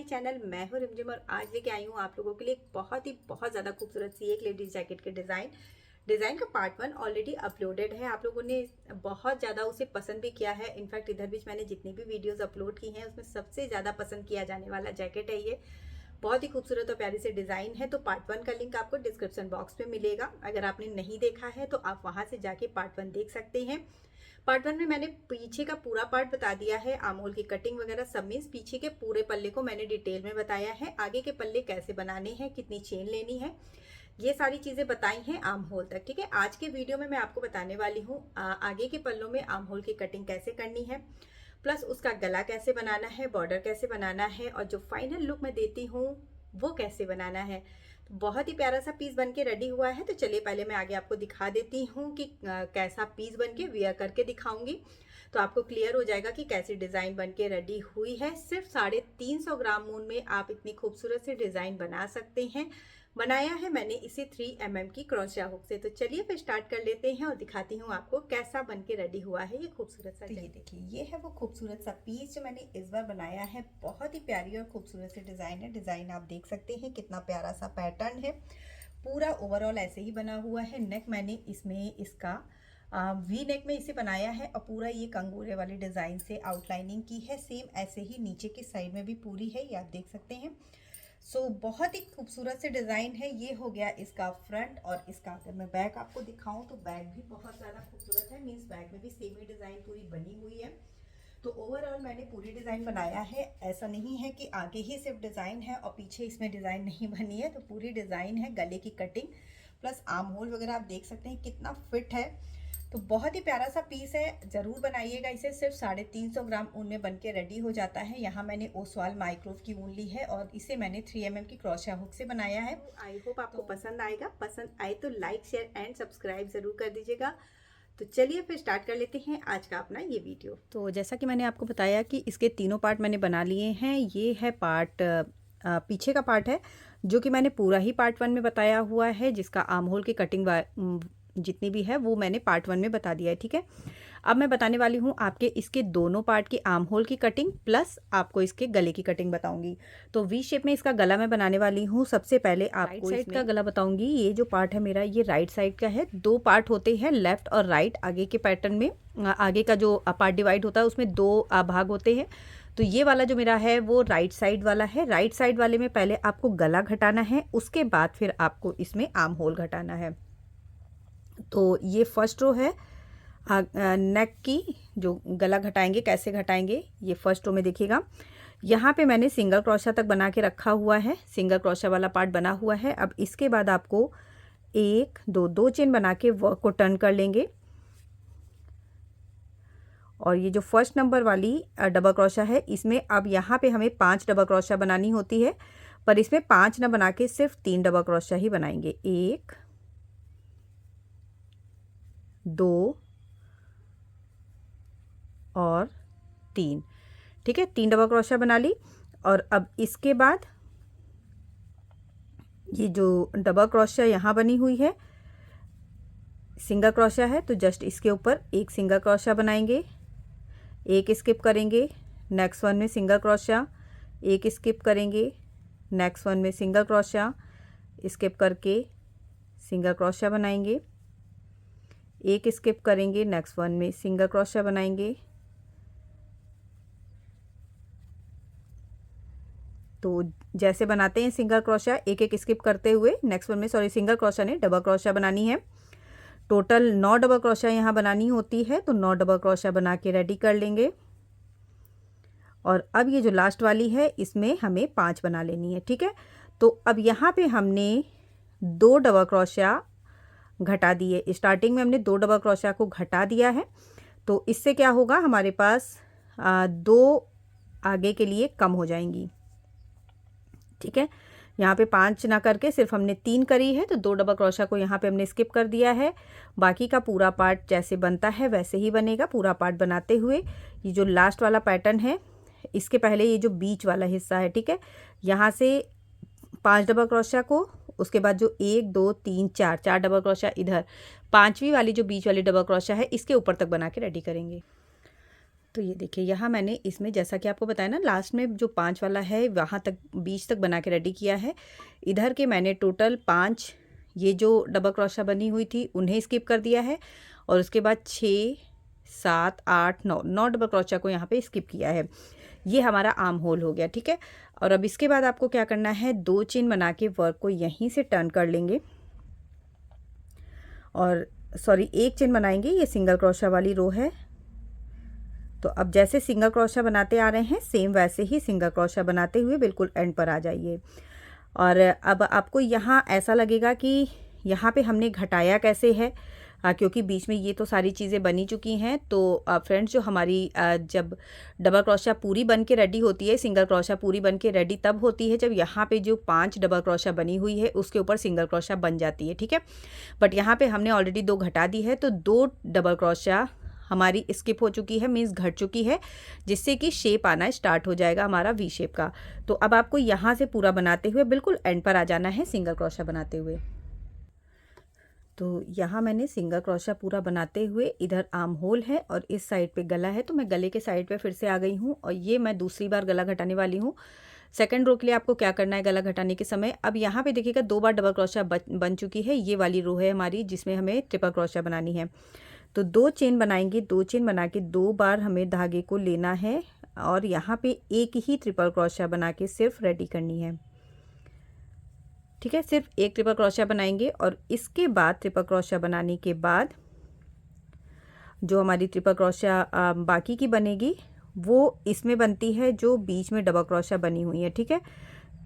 My channel. मैं हूं रिमझिम और आज लेके आई हूं आप लोगों के लिए बहुत ज़्यादा खूबसूरत सी एक लेडीज जैकेट के डिज़ाइन का पार्ट 1 ऑलरेडी अपलोडेड है। आप लोगों ने बहुत ज़्यादा उसे पसंद भी किया है। इनफैक्ट इधर भी मैंने जितनी भी वीडियोस अपलोड की हैं उसमें सबसे ज़्यादा पसंद किया जाने वाला जैकेट है ये। बहुत ही खूबसूरत और प्यारी से डिज़ाइन है। तो पार्ट 1 का लिंक आपको डिस्क्रिप्शन बॉक्स में मिलेगा। अगर आपने नहीं देखा है तो आप वहाँ से जाके पार्ट 1 देख सकते हैं। पार्ट 1 में मैंने पीछे का पूरा पार्ट बता दिया है, आमहोल की कटिंग वगैरह सब मीन्स पीछे के पूरे पल्ले को मैंने डिटेल में बताया है। आगे के पल्ले कैसे बनाने हैं, कितनी चेन लेनी है, ये सारी चीजें बताई हैं आमहोल तक। ठीक है, आज के वीडियो में मैं आपको बताने वाली हूँ आगे के पल्लों में आमहोल की कटिंग कैसे करनी है, प्लस उसका गला कैसे बनाना है, बॉर्डर कैसे बनाना है और जो फाइनल लुक मैं देती हूँ वो कैसे बनाना है। बहुत ही प्यारा सा पीस बनके रेडी हुआ है। तो चलिए पहले मैं आगे आपको दिखा देती हूँ कि कैसा पीस बनके वेयर करके दिखाऊंगी, तो आपको क्लियर हो जाएगा कि कैसी डिज़ाइन बनके रेडी हुई है। सिर्फ 350 ग्राम ऊन में आप इतनी खूबसूरत सी डिज़ाइन बना सकते हैं। बनाया है मैंने इसे 3 mm की क्रोशिया हुक से। तो चलिए फिर स्टार्ट कर लेते हैं और दिखाती हूँ आपको कैसा बनके रेडी हुआ है ये खूबसूरत सा। तो ये देखिए, ये है वो खूबसूरत सा पीस जो मैंने इस बार बनाया है। बहुत ही प्यारी और खूबसूरत सी डिज़ाइन है। डिज़ाइन आप देख सकते हैं कितना प्यारा सा पैटर्न है। पूरा ओवरऑल ऐसे ही बना हुआ है। नेक मैंने इसमें इसका वी नेक में इसे बनाया है और पूरा ये कंगूरे वाली डिज़ाइन से आउटलाइनिंग की है। सेम ऐसे ही नीचे की साइड में भी पूरी है, ये आप देख सकते हैं। बहुत ही खूबसूरत से डिज़ाइन है। ये हो गया इसका फ्रंट। और इसका अगर मैं बैक आपको दिखाऊं तो बैक भी बहुत ज़्यादा खूबसूरत है। मीन्स बैक में भी सेम ही डिज़ाइन पूरी बनी हुई है। तो ओवरऑल मैंने पूरी डिज़ाइन बनाया है। ऐसा नहीं है कि आगे ही सिर्फ डिज़ाइन है और पीछे इसमें डिज़ाइन नहीं बनी है। तो पूरी डिज़ाइन है, गले की कटिंग प्लस आर्म होल वगैरह आप देख सकते हैं कितना फिट है। तो बहुत ही प्यारा सा पीस है, ज़रूर बनाइएगा इसे। सिर्फ 350 ग्राम ऊन में बनके रेडी हो जाता है। यहाँ मैंने ओसवाल माइक्रोव की ऊन ली है और इसे मैंने 3 mm की क्रोशिया हुक से बनाया है। आई होप आपको पसंद आएगा। पसंद आए तो लाइक शेयर एंड सब्सक्राइब ज़रूर कर दीजिएगा। तो चलिए फिर स्टार्ट कर लेते हैं आज का अपना ये वीडियो। तो जैसा कि मैंने आपको बताया कि इसके तीनों पार्ट मैंने बना लिए हैं। ये है पार्ट पीछे का पार्ट है जो कि मैंने पूरा ही पार्ट 1 में बताया हुआ है, जिसका आर्म होल की कटिंग जितनी भी है वो मैंने पार्ट 1 में बता दिया है। ठीक है, अब मैं बताने वाली हूँ आपके इसके दोनों पार्ट की आर्म होल की कटिंग प्लस आपको इसके गले की कटिंग बताऊंगी। तो वी शेप में इसका गला मैं बनाने वाली हूँ। सबसे पहले आपको राइट साइड का गला बताऊंगी। ये जो पार्ट है मेरा, ये राइट साइड का है। 2 पार्ट होते हैं, लेफ्ट और राइट। आगे के पैटर्न में आगे का जो पार्ट डिवाइड होता है उसमें 2 भाग होते हैं। तो ये वाला जो मेरा है वो राइट साइड वाला है। राइट साइड वाले में पहले आपको गला घटाना है, उसके बाद फिर आपको इसमें आर्म होल घटाना है। तो ये फर्स्ट रो है नेक की, जो गला घटाएंगे कैसे घटाएंगे ये फर्स्ट रो में देखिएगा। यहाँ पे मैंने सिंगल क्रोशिया तक बना के रखा हुआ है, सिंगल क्रोशिया वाला पार्ट बना हुआ है। अब इसके बाद आपको 1 2 चेन बना के वर्क को टर्न कर लेंगे। और ये जो फर्स्ट नंबर वाली डबल क्रोशिया है, इसमें अब यहाँ पे हमें 5 डबल क्रोशिया बनानी होती है, पर इसमें 5 ना बना के सिर्फ 3 डबल क्रोशिया ही बनाएंगे। 1 2 और 3। ठीक है, 3 डबल क्रोशिया बना ली। और अब इसके बाद ये जो डबल क्रोशिया यहाँ बनी हुई है, सिंगल क्रोशिया है, तो जस्ट इसके ऊपर एक सिंगल क्रोशिया बनाएंगे, एक स्किप करेंगे, नेक्स्ट वन में सिंगल क्रोशिया, एक स्किप करेंगे, नेक्स्ट वन में सिंगल क्रोशिया, स्किप करके सिंगल क्रोशिया बनाएंगे, एक स्किप करेंगे, नेक्स्ट वन में सिंगल क्रोशिया बनाएंगे। तो जैसे बनाते हैं सिंगल क्रोशिया, एक एक स्किप करते हुए नेक्स्ट वन में, सिंगल क्रोशिया ने डबल क्रोशिया बनानी है। टोटल 9 डबल क्रोशिया यहाँ बनानी होती है। तो 9 डबल क्रोशिया बना के रेडी कर लेंगे। और अब ये जो लास्ट वाली है इसमें हमें 5 बना लेनी है। ठीक है, तो अब यहाँ पे हमने 2 डबल क्रोशिया घटा दिए। स्टार्टिंग में हमने 2 डबल क्रोशिया को घटा दिया है। तो इससे क्या होगा, हमारे पास 2 आगे के लिए कम हो जाएंगी। ठीक है, यहाँ पे 5 ना करके सिर्फ हमने 3 करी है। तो 2 डबल क्रोशिया को यहाँ पे हमने स्किप कर दिया है। बाकी का पूरा पार्ट जैसे बनता है वैसे ही बनेगा। पूरा पार्ट बनाते हुए ये जो लास्ट वाला पैटर्न है, इसके पहले ये जो बीच वाला हिस्सा है, ठीक है, यहाँ से 5 डबल क्रोशिया को, उसके बाद जो 1 2 3 4 डबल क्रोशिया इधर, 5वीं वाली जो बीच वाली डबल क्रोशिया है इसके ऊपर तक बना के रेडी करेंगे। तो ये देखिए यहाँ मैंने इसमें जैसा कि आपको बताया ना लास्ट में जो 5 वाला है वहाँ तक बीच तक बना के रेडी किया है। इधर के मैंने टोटल 5 ये जो डबल क्रोशा बनी हुई थी उन्हें स्किप कर दिया है और उसके बाद 6 7 8 9 डबल क्रोशा को यहाँ पे स्किप किया है। ये हमारा आर्म होल हो गया, ठीक है। और अब इसके बाद आपको क्या करना है, 2 चेन बना के वर्क को यहीं से टर्न कर लेंगे और सॉरी 1 चेन बनाएंगे। ये सिंगल क्रोशा वाली रो है। तो अब जैसे सिंगल क्रोशा बनाते आ रहे हैं सेम वैसे ही सिंगल क्रोशा बनाते हुए बिल्कुल एंड पर आ जाइए। और अब आपको यहाँ ऐसा लगेगा कि यहाँ पे हमने घटाया कैसे है, क्योंकि बीच में ये तो सारी चीज़ें बनी चुकी हैं। तो फ्रेंड्स जो हमारी जब डबल क्रोशा पूरी बन के रेडी होती है, सिंगल क्रोशा पूरी बन के रेडी तब होती है जब यहाँ पे जो 5 डबल क्रोशा बनी हुई है उसके ऊपर सिंगल क्रोशा बन जाती है, ठीक है। बट यहाँ पे हमने ऑलरेडी 2 घटा दी है, तो 2 डबल क्रोशा हमारी स्किप हो चुकी है, मीन्स घट चुकी है, जिससे कि शेप आना स्टार्ट हो जाएगा हमारा वी शेप का। तो अब आपको यहाँ से पूरा बनाते हुए बिल्कुल एंड पर आ जाना है सिंगल क्रोशा बनाते हुए। तो यहाँ मैंने सिंगल क्रोशा पूरा बनाते हुए इधर आर्म होल है और इस साइड पे गला है, तो मैं गले के साइड पे फिर से आ गई हूँ और ये मैं दूसरी बार गला घटाने वाली हूँ। सेकंड रो के लिए आपको क्या करना है गला घटाने के समय, अब यहाँ पे देखिएगा 2 बार डबल क्रोशा बन चुकी है। ये वाली रो है हमारी जिसमें हमें ट्रिपल क्रोशा बनानी है। तो 2 चेन बनाएंगे, 2 चेन बना के 2 बार हमें धागे को लेना है और यहाँ पे एक ही ट्रिपल क्रोशा बना के सिर्फ रेडी करनी है, ठीक है। सिर्फ एक ट्रिपल क्रोशा बनाएंगे और इसके बाद ट्रिपल क्रोशा बनाने के बाद जो हमारी ट्रिपल क्रोशा बाकी की बनेगी वो इसमें बनती है जो बीच में डबल क्रोशा बनी हुई है, ठीक है।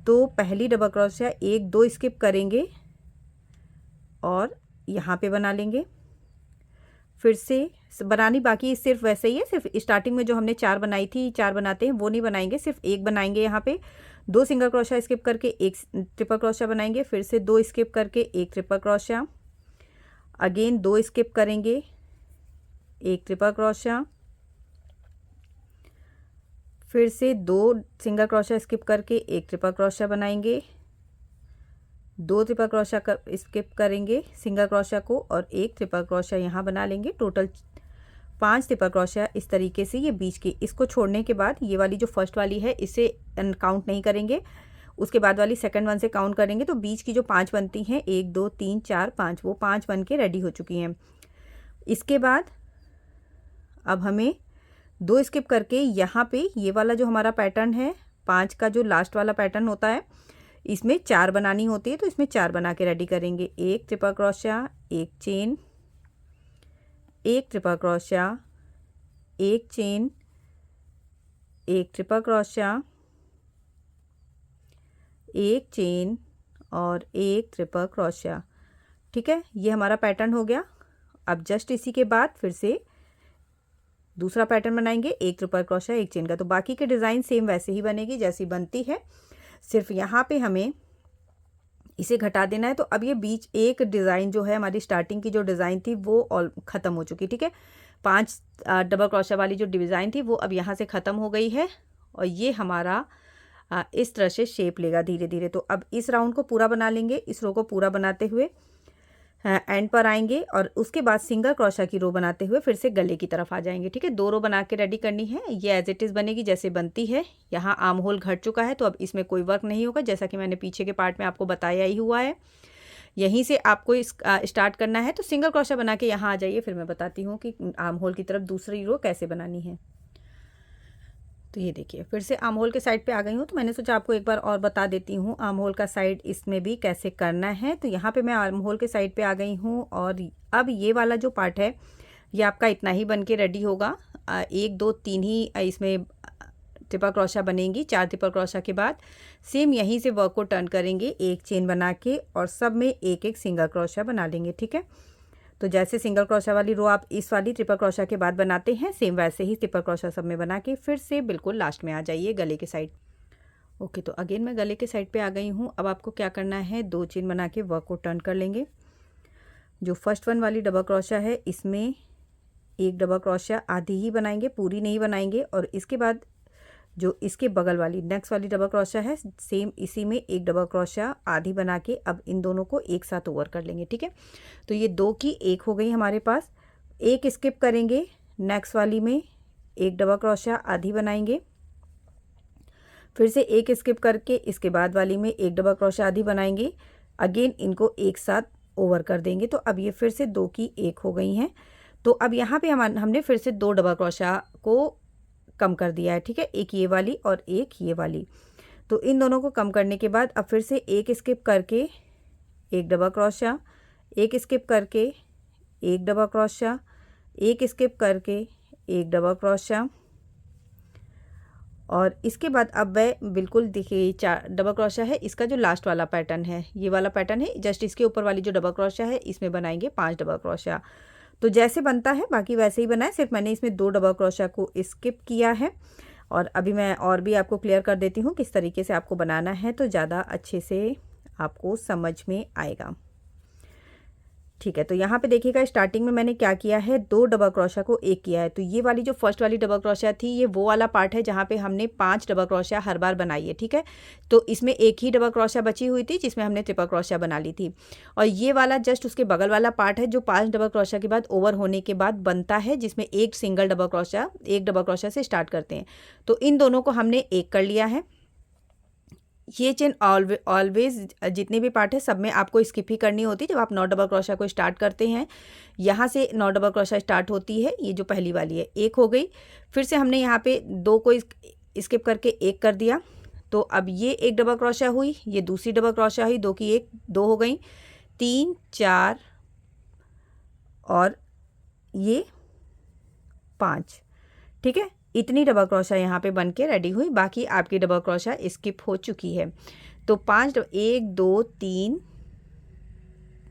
तो पहली डबल क्रोशा 1 2 स्किप करेंगे और यहाँ पे बना लेंगे। फिर से बनानी बाकी सिर्फ वैसे ही है, सिर्फ स्टार्टिंग में जो हमने 4 बनाई थी 4 बनाते हैं वो नहीं बनाएंगे, सिर्फ 1 बनाएंगे। यहाँ पे 2 सिंगल क्रोशा स्किप करके 1 ट्रिपल क्रोशा बनाएंगे, फिर से 2 स्किप करके 1 ट्रिपल क्रोशा, अगेन 2 स्किप करेंगे 1 ट्रिपल क्रोशा, फिर से 2 सिंगल क्रोशा स्किप करके 1 ट्रिपल क्रोशा बनाएंगे, 2 ट्रिपल क्रोशा स्किप करेंगे सिंगल क्रोशा को और 1 ट्रिपल क्रोशा यहाँ बना लेंगे। टोटल 5 ट्रिपल क्रोशा इस तरीके से ये बीच की, इसको छोड़ने के बाद ये वाली जो फर्स्ट वाली है इसे काउंट नहीं करेंगे, उसके बाद वाली सेकंड वन से काउंट करेंगे। तो बीच की जो 5 बनती हैं 1 2 3 4 5 वो 5 बन के रेडी हो चुकी हैं। इसके बाद अब हमें 2 स्किप करके यहाँ पे ये वाला जो हमारा पैटर्न है 5 का जो लास्ट वाला पैटर्न होता है इसमें 4 बनानी होती है, तो इसमें 4 बना के रेडी करेंगे। 1 triple crochet, 1 chain, 1 triple crochet, 1 chain, 1 triple crochet, 1 chain और 1 ट्रिपल क्रोशा, ठीक है। ये हमारा पैटर्न हो गया। अब जस्ट इसी के बाद फिर से दूसरा पैटर्न बनाएंगे 1 ट्रिपल क्रोशा 1 चेन का। तो बाकी के डिज़ाइन सेम वैसे ही बनेगी जैसी बनती है, सिर्फ यहाँ पे हमें इसे घटा देना है। तो अब ये बीच एक डिज़ाइन जो है हमारी स्टार्टिंग की जो डिज़ाइन थी वो ऑल ख़त्म हो चुकी, ठीक है। 5 डबल क्रोशा वाली जो डिज़ाइन थी वो अब यहाँ से ख़त्म हो गई है और ये हमारा इस तरह से शेप लेगा धीरे धीरे। तो अब इस राउंड को पूरा बना लेंगे, इस रो को पूरा बनाते हुए एंड पर आएंगे और उसके बाद सिंगल क्रोशा की रो बनाते हुए फिर से गले की तरफ आ जाएंगे, ठीक है। 2 रो बना के रेडी करनी है। ये एज इट इज़ बनेगी जैसे बनती है। यहाँ आर्म होल घट चुका है तो अब इसमें कोई वर्क नहीं होगा, जैसा कि मैंने पीछे के पार्ट में आपको बताया ही हुआ है। यहीं से आपको इस स्टार्ट करना है। तो सिंगल क्रोशा बना के यहाँ आ जाइए, फिर मैं बताती हूँ कि आर्म होल की तरफ दूसरी रो कैसे बनानी है। तो ये देखिए फिर से आर्म होल के साइड पे आ गई हूँ। तो मैंने सोचा आपको एक बार और बता देती हूँ आर्म होल का साइड इसमें भी कैसे करना है। तो यहाँ पे मैं आर्म होल के साइड पे आ गई हूँ और अब ये वाला जो पार्ट है ये आपका इतना ही बन के रेडी होगा। 1 2 3 ही इसमें ट्रिपल क्रोशा बनेंगी। 4 ट्रिपल क्रोशा के बाद सेम यहीं से वर्क को टर्न करेंगे 1 चेन बना के और सब में 1 1 सिंगल क्रोशा बना लेंगे, ठीक है। तो जैसे सिंगल क्रोशा वाली रो आप इस वाली ट्रिपल क्रोशा के बाद बनाते हैं सेम वैसे ही ट्रिपल क्रोशा सब में बना के फिर से बिल्कुल लास्ट में आ जाइए गले के साइड। ओके, तो अगेन मैं गले के साइड पे आ गई हूँ। अब आपको क्या करना है, 2 चेन बना के वर्क को टर्न कर लेंगे। जो फर्स्ट वन वाली डबल क्रोशा है इसमें 1 डबल क्रोशा आधी ही बनाएंगे, पूरी नहीं बनाएंगे। और इसके बाद जो इसके बगल वाली नेक्स्ट वाली डबल क्रोशा है सेम इसी में 1 डबल क्रोशा आधी बना के अब इन दोनों को एक साथ ओवर कर लेंगे, ठीक है। तो ये 2 की 1 हो गई हमारे पास। 1 स्किप करेंगे नेक्स्ट वाली में एक डबल क्रोशिया आधी बनाएंगे, फिर से एक स्किप करके इसके बाद वाली में एक डबल क्रोशिया आधी बनाएंगे, अगेन इनको एक साथ ओवर कर देंगे। तो अब ये फिर से 2 की 1 हो गई हैं। तो अब यहाँ पे हमने फिर से 2 डबल क्रोशिया को कम कर दिया है, ठीक है, एक ये वाली और एक ये वाली। तो इन दोनों को कम करने के बाद अब फिर से एक स्किप करके एक डबल क्रोशिया, एक स्किप करके एक डबल क्रोशिया, एक स्किप करके एक डबल क्रोशिया, और इसके बाद अब वह बिल्कुल देखिए 4 डबल क्रोशिया है, इसका जो लास्ट वाला पैटर्न है ये वाला पैटर्न है, जस्ट इसके ऊपर वाली जो डबल क्रोशिया है इसमें बनाएंगे 5 डबल क्रोशिया। तो जैसे बनता है बाकी वैसे ही बनाए, सिर्फ मैंने इसमें 2 डबल क्रोशिया को स्किप किया है। और अभी मैं और भी आपको क्लियर कर देती हूँ किस तरीके से आपको बनाना है, तो ज़्यादा अच्छे से आपको समझ में आएगा, ठीक है। तो यहाँ पे देखिएगा स्टार्टिंग में मैंने क्या किया है, 2 डबल क्रोशिया को एक किया है। तो ये वाली जो फर्स्ट वाली डबल क्रोशिया थी ये वो वाला पार्ट है जहाँ पे हमने 5 डबल क्रोशिया हर बार बनाई है, ठीक है। तो इसमें एक ही डबल क्रोशिया बची हुई थी जिसमें हमने ट्रिपल क्रोशिया बना ली थी, और ये वाला जस्ट उसके बगल वाला पार्ट है जो 5 डबल क्रोशिया के बाद ओवर होने के बाद बनता है, जिसमें एक सिंगल डबल क्रोशिया, एक डबल क्रोशिया से स्टार्ट करते हैं। तो इन दोनों को हमने एक कर लिया है। ये चेन ऑलवेज जितने भी पार्ट है सब में आपको स्किप ही करनी होती है जब आप 9 डबल क्रोशिया को स्टार्ट करते हैं। यहाँ से 9 डबल क्रोशिया स्टार्ट होती है, ये जो पहली वाली है एक हो गई, फिर से हमने यहाँ पे 2 को स्किप करके एक कर दिया। तो अब ये एक डबल क्रोशिया हुई, ये दूसरी डबल क्रोशिया हुई, 2 की 1 2 हो गई, 3 4 और ये 5, ठीक है। इतनी डबल क्रोशिया यहाँ पे बन के रेडी हुई, बाकी आपकी डबल क्रोशिया स्किप हो चुकी है। तो 5 1 2 3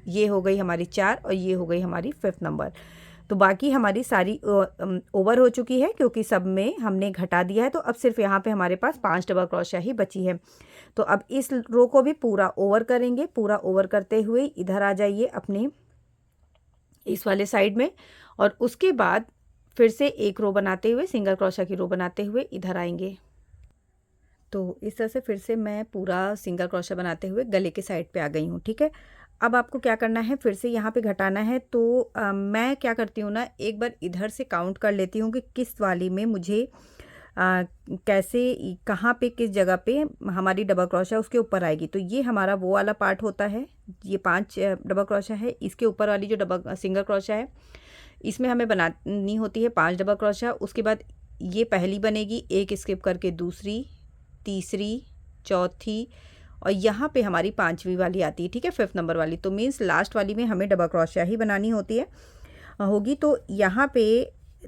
ये हो गई हमारी 4 और ये हो गई हमारी 5th नंबर। तो बाकी हमारी सारी ओवर हो चुकी है क्योंकि सब में हमने घटा दिया है। तो अब सिर्फ यहाँ पे हमारे पास 5 डबल क्रोशिया ही बची है। तो अब इस रो को भी पूरा ओवर करेंगे। पूरा ओवर करते हुए इधर आ जाइए अपने इस वाले साइड में, और उसके बाद फिर से एक रो बनाते हुए सिंगल क्रोशिया की रो बनाते हुए इधर आएंगे। तो इस तरह से फिर से मैं पूरा सिंगल क्रोशिया बनाते हुए गले के साइड पे आ गई हूँ, ठीक है। अब आपको क्या करना है, फिर से यहाँ पे घटाना है। तो मैं क्या करती हूँ ना, एक बार इधर से काउंट कर लेती हूँ कि किस वाली में मुझे कैसे कहाँ पे किस जगह पे हमारी डबल क्रोशिया उसके ऊपर आएगी। तो ये हमारा वो वाला पार्ट होता है, ये 5 डबल क्रोशिया है, इसके ऊपर वाली जो डबल सिंगल क्रोशिया है इसमें हमें बनानी होती है 5 डबल क्रोशिया। उसके बाद ये पहली बनेगी, एक स्किप करके दूसरी, तीसरी, चौथी, और यहाँ पे हमारी 5वीं वाली आती है, ठीक है, 5th नंबर वाली। तो मीन्स लास्ट वाली में हमें डबल क्रोशिया ही बनानी होती है होगी। तो यहाँ पे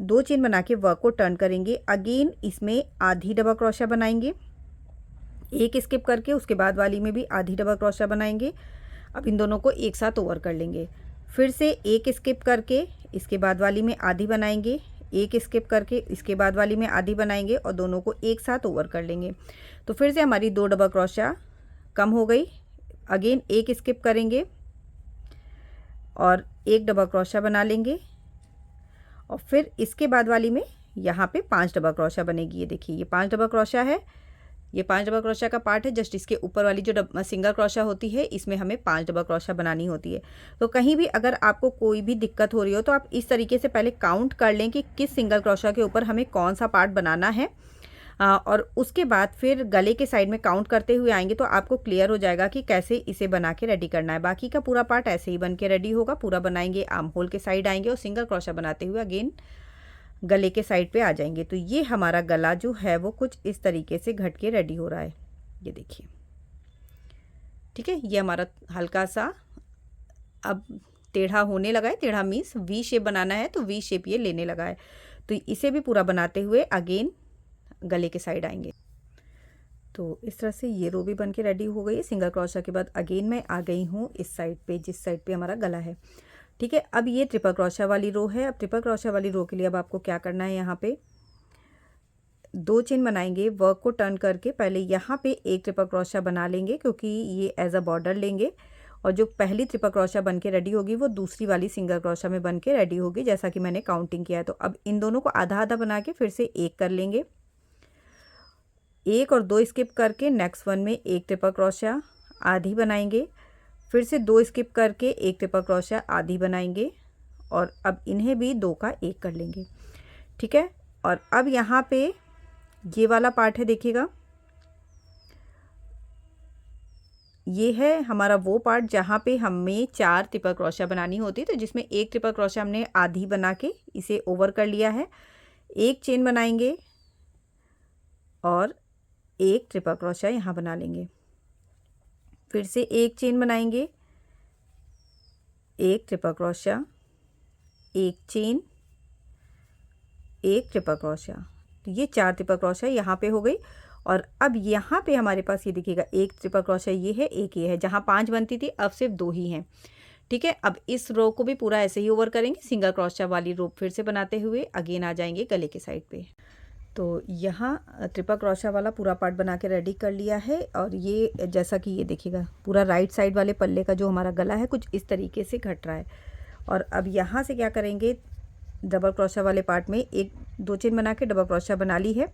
2 चेन बना के वर्क को टर्न करेंगे। अगेन इसमें आधी डबल क्रोशिया बनाएंगे, एक स्किप करके उसके बाद वाली में भी आधी डबल क्रोशिया बनाएंगे। अब इन दोनों को एक साथ ओवर कर लेंगे। फिर से एक स्किप करके इसके बाद वाली में आधी बनाएंगे, एक स्किप करके इसके बाद वाली में आधी बनाएंगे और दोनों को एक साथ ओवर कर लेंगे। तो फिर से हमारी 2 डबल क्रोशिया कम हो गई। अगेन एक स्किप करेंगे और एक डबल क्रोशिया बना लेंगे, और फिर इसके बाद वाली में यहाँ पे 5 डबल क्रोशिया बनेगी। ये देखिए ये 5 डबल क्रोशिया है, ये 5 डबल क्रोशिया का पार्ट है। जस्ट इसके ऊपर वाली जो सिंगल क्रोशिया होती है इसमें हमें 5 डबल क्रोशिया बनानी होती है। तो कहीं भी अगर आपको कोई भी दिक्कत हो रही हो तो आप इस तरीके से पहले काउंट कर लें कि किस सिंगल क्रोशिया के ऊपर हमें कौन सा पार्ट बनाना है, और उसके बाद फिर गले के साइड में काउंट करते हुए आएंगे तो आपको क्लियर हो जाएगा कि कैसे इसे बना के रेडी करना है। बाकी का पूरा पार्ट ऐसे ही बन के रेडी होगा। पूरा बनाएंगे, आर्म होल के साइड आएंगे और सिंगल क्रोशिया बनाते हुए अगेन गले के साइड पे आ जाएंगे। तो ये हमारा गला जो है वो कुछ इस तरीके से घट के रेडी हो रहा है, ये देखिए, ठीक है। ये हमारा हल्का सा अब टेढ़ा होने लगा है। टेढ़ा मीन्स वी शेप बनाना है, तो वी शेप ये लेने लगा है। तो इसे भी पूरा बनाते हुए अगेन गले के साइड आएंगे। तो इस तरह से ये रो भी बन के रेडी हो गई है। सिंगल क्रोशिया के बाद अगेन मैं आ गई हूँ इस साइड पे, जिस साइड पे हमारा गला है, ठीक है। अब ये ट्रिपल क्रोशिया वाली रो है। अब ट्रिपल क्रोशिया वाली रो के लिए अब आपको क्या करना है, यहाँ पे 2 चेन बनाएंगे। वर्क को टर्न करके पहले यहाँ पे एक ट्रिपल क्रोशिया बना लेंगे क्योंकि ये एज अ बॉर्डर लेंगे, और जो पहली ट्रिपल क्रोशिया बन के रेडी होगी वो दूसरी वाली सिंगल क्रोशिया में बन के रेडी होगी, जैसा कि मैंने काउंटिंग किया है। तो अब इन दोनों को आधा आधा बना के फिर से एक कर लेंगे, एक और 2 स्किप करके नेक्स्ट वन में एक ट्रिपल क्रोशिया आधी बनाएंगे, फिर से 2 स्किप करके एक ट्रिपल क्रोशिया आधी बनाएंगे, और अब इन्हें भी 2 का 1 कर लेंगे, ठीक है। और अब यहाँ पे ये वाला पार्ट है, देखिएगा ये है हमारा वो पार्ट जहाँ पे हमें 4 ट्रिपल क्रोशिया बनानी होती है। तो जिसमें एक ट्रिपल क्रोशिया हमने आधी बना के इसे ओवर कर लिया है, एक चेन बनाएंगे और एक ट्रिपल क्रोशिया यहाँ बना लेंगे, फिर से एक चेन बनाएंगे, एक ट्रिपल क्रोशिया, एक चेन, एक ट्रिपल क्रोशिया। तो ये 4 ट्रिपल क्रोशिया यहाँ पे हो गई। और अब यहाँ पे हमारे पास ये देखिएगा एक ट्रिपल क्रोशिया ये है, एक ये है, जहाँ 5 बनती थी अब सिर्फ 2 ही हैं। ठीक है, अब इस रो को भी पूरा ऐसे ही ओवर करेंगे, सिंगल क्रोशिया वाली रो फिर से बनाते हुए अगेन आ जाएंगे गले के साइड पे। तो यहाँ ट्रिपल क्रोशिया वाला पूरा पार्ट बना के रेडी कर लिया है। और ये जैसा कि ये देखिएगा पूरा राइट साइड वाले पल्ले का जो हमारा गला है कुछ इस तरीके से घट रहा है। और अब यहाँ से क्या करेंगे, डबल क्रोशिया वाले पार्ट में एक 2 चेन बना के डबल क्रोशिया बना ली है।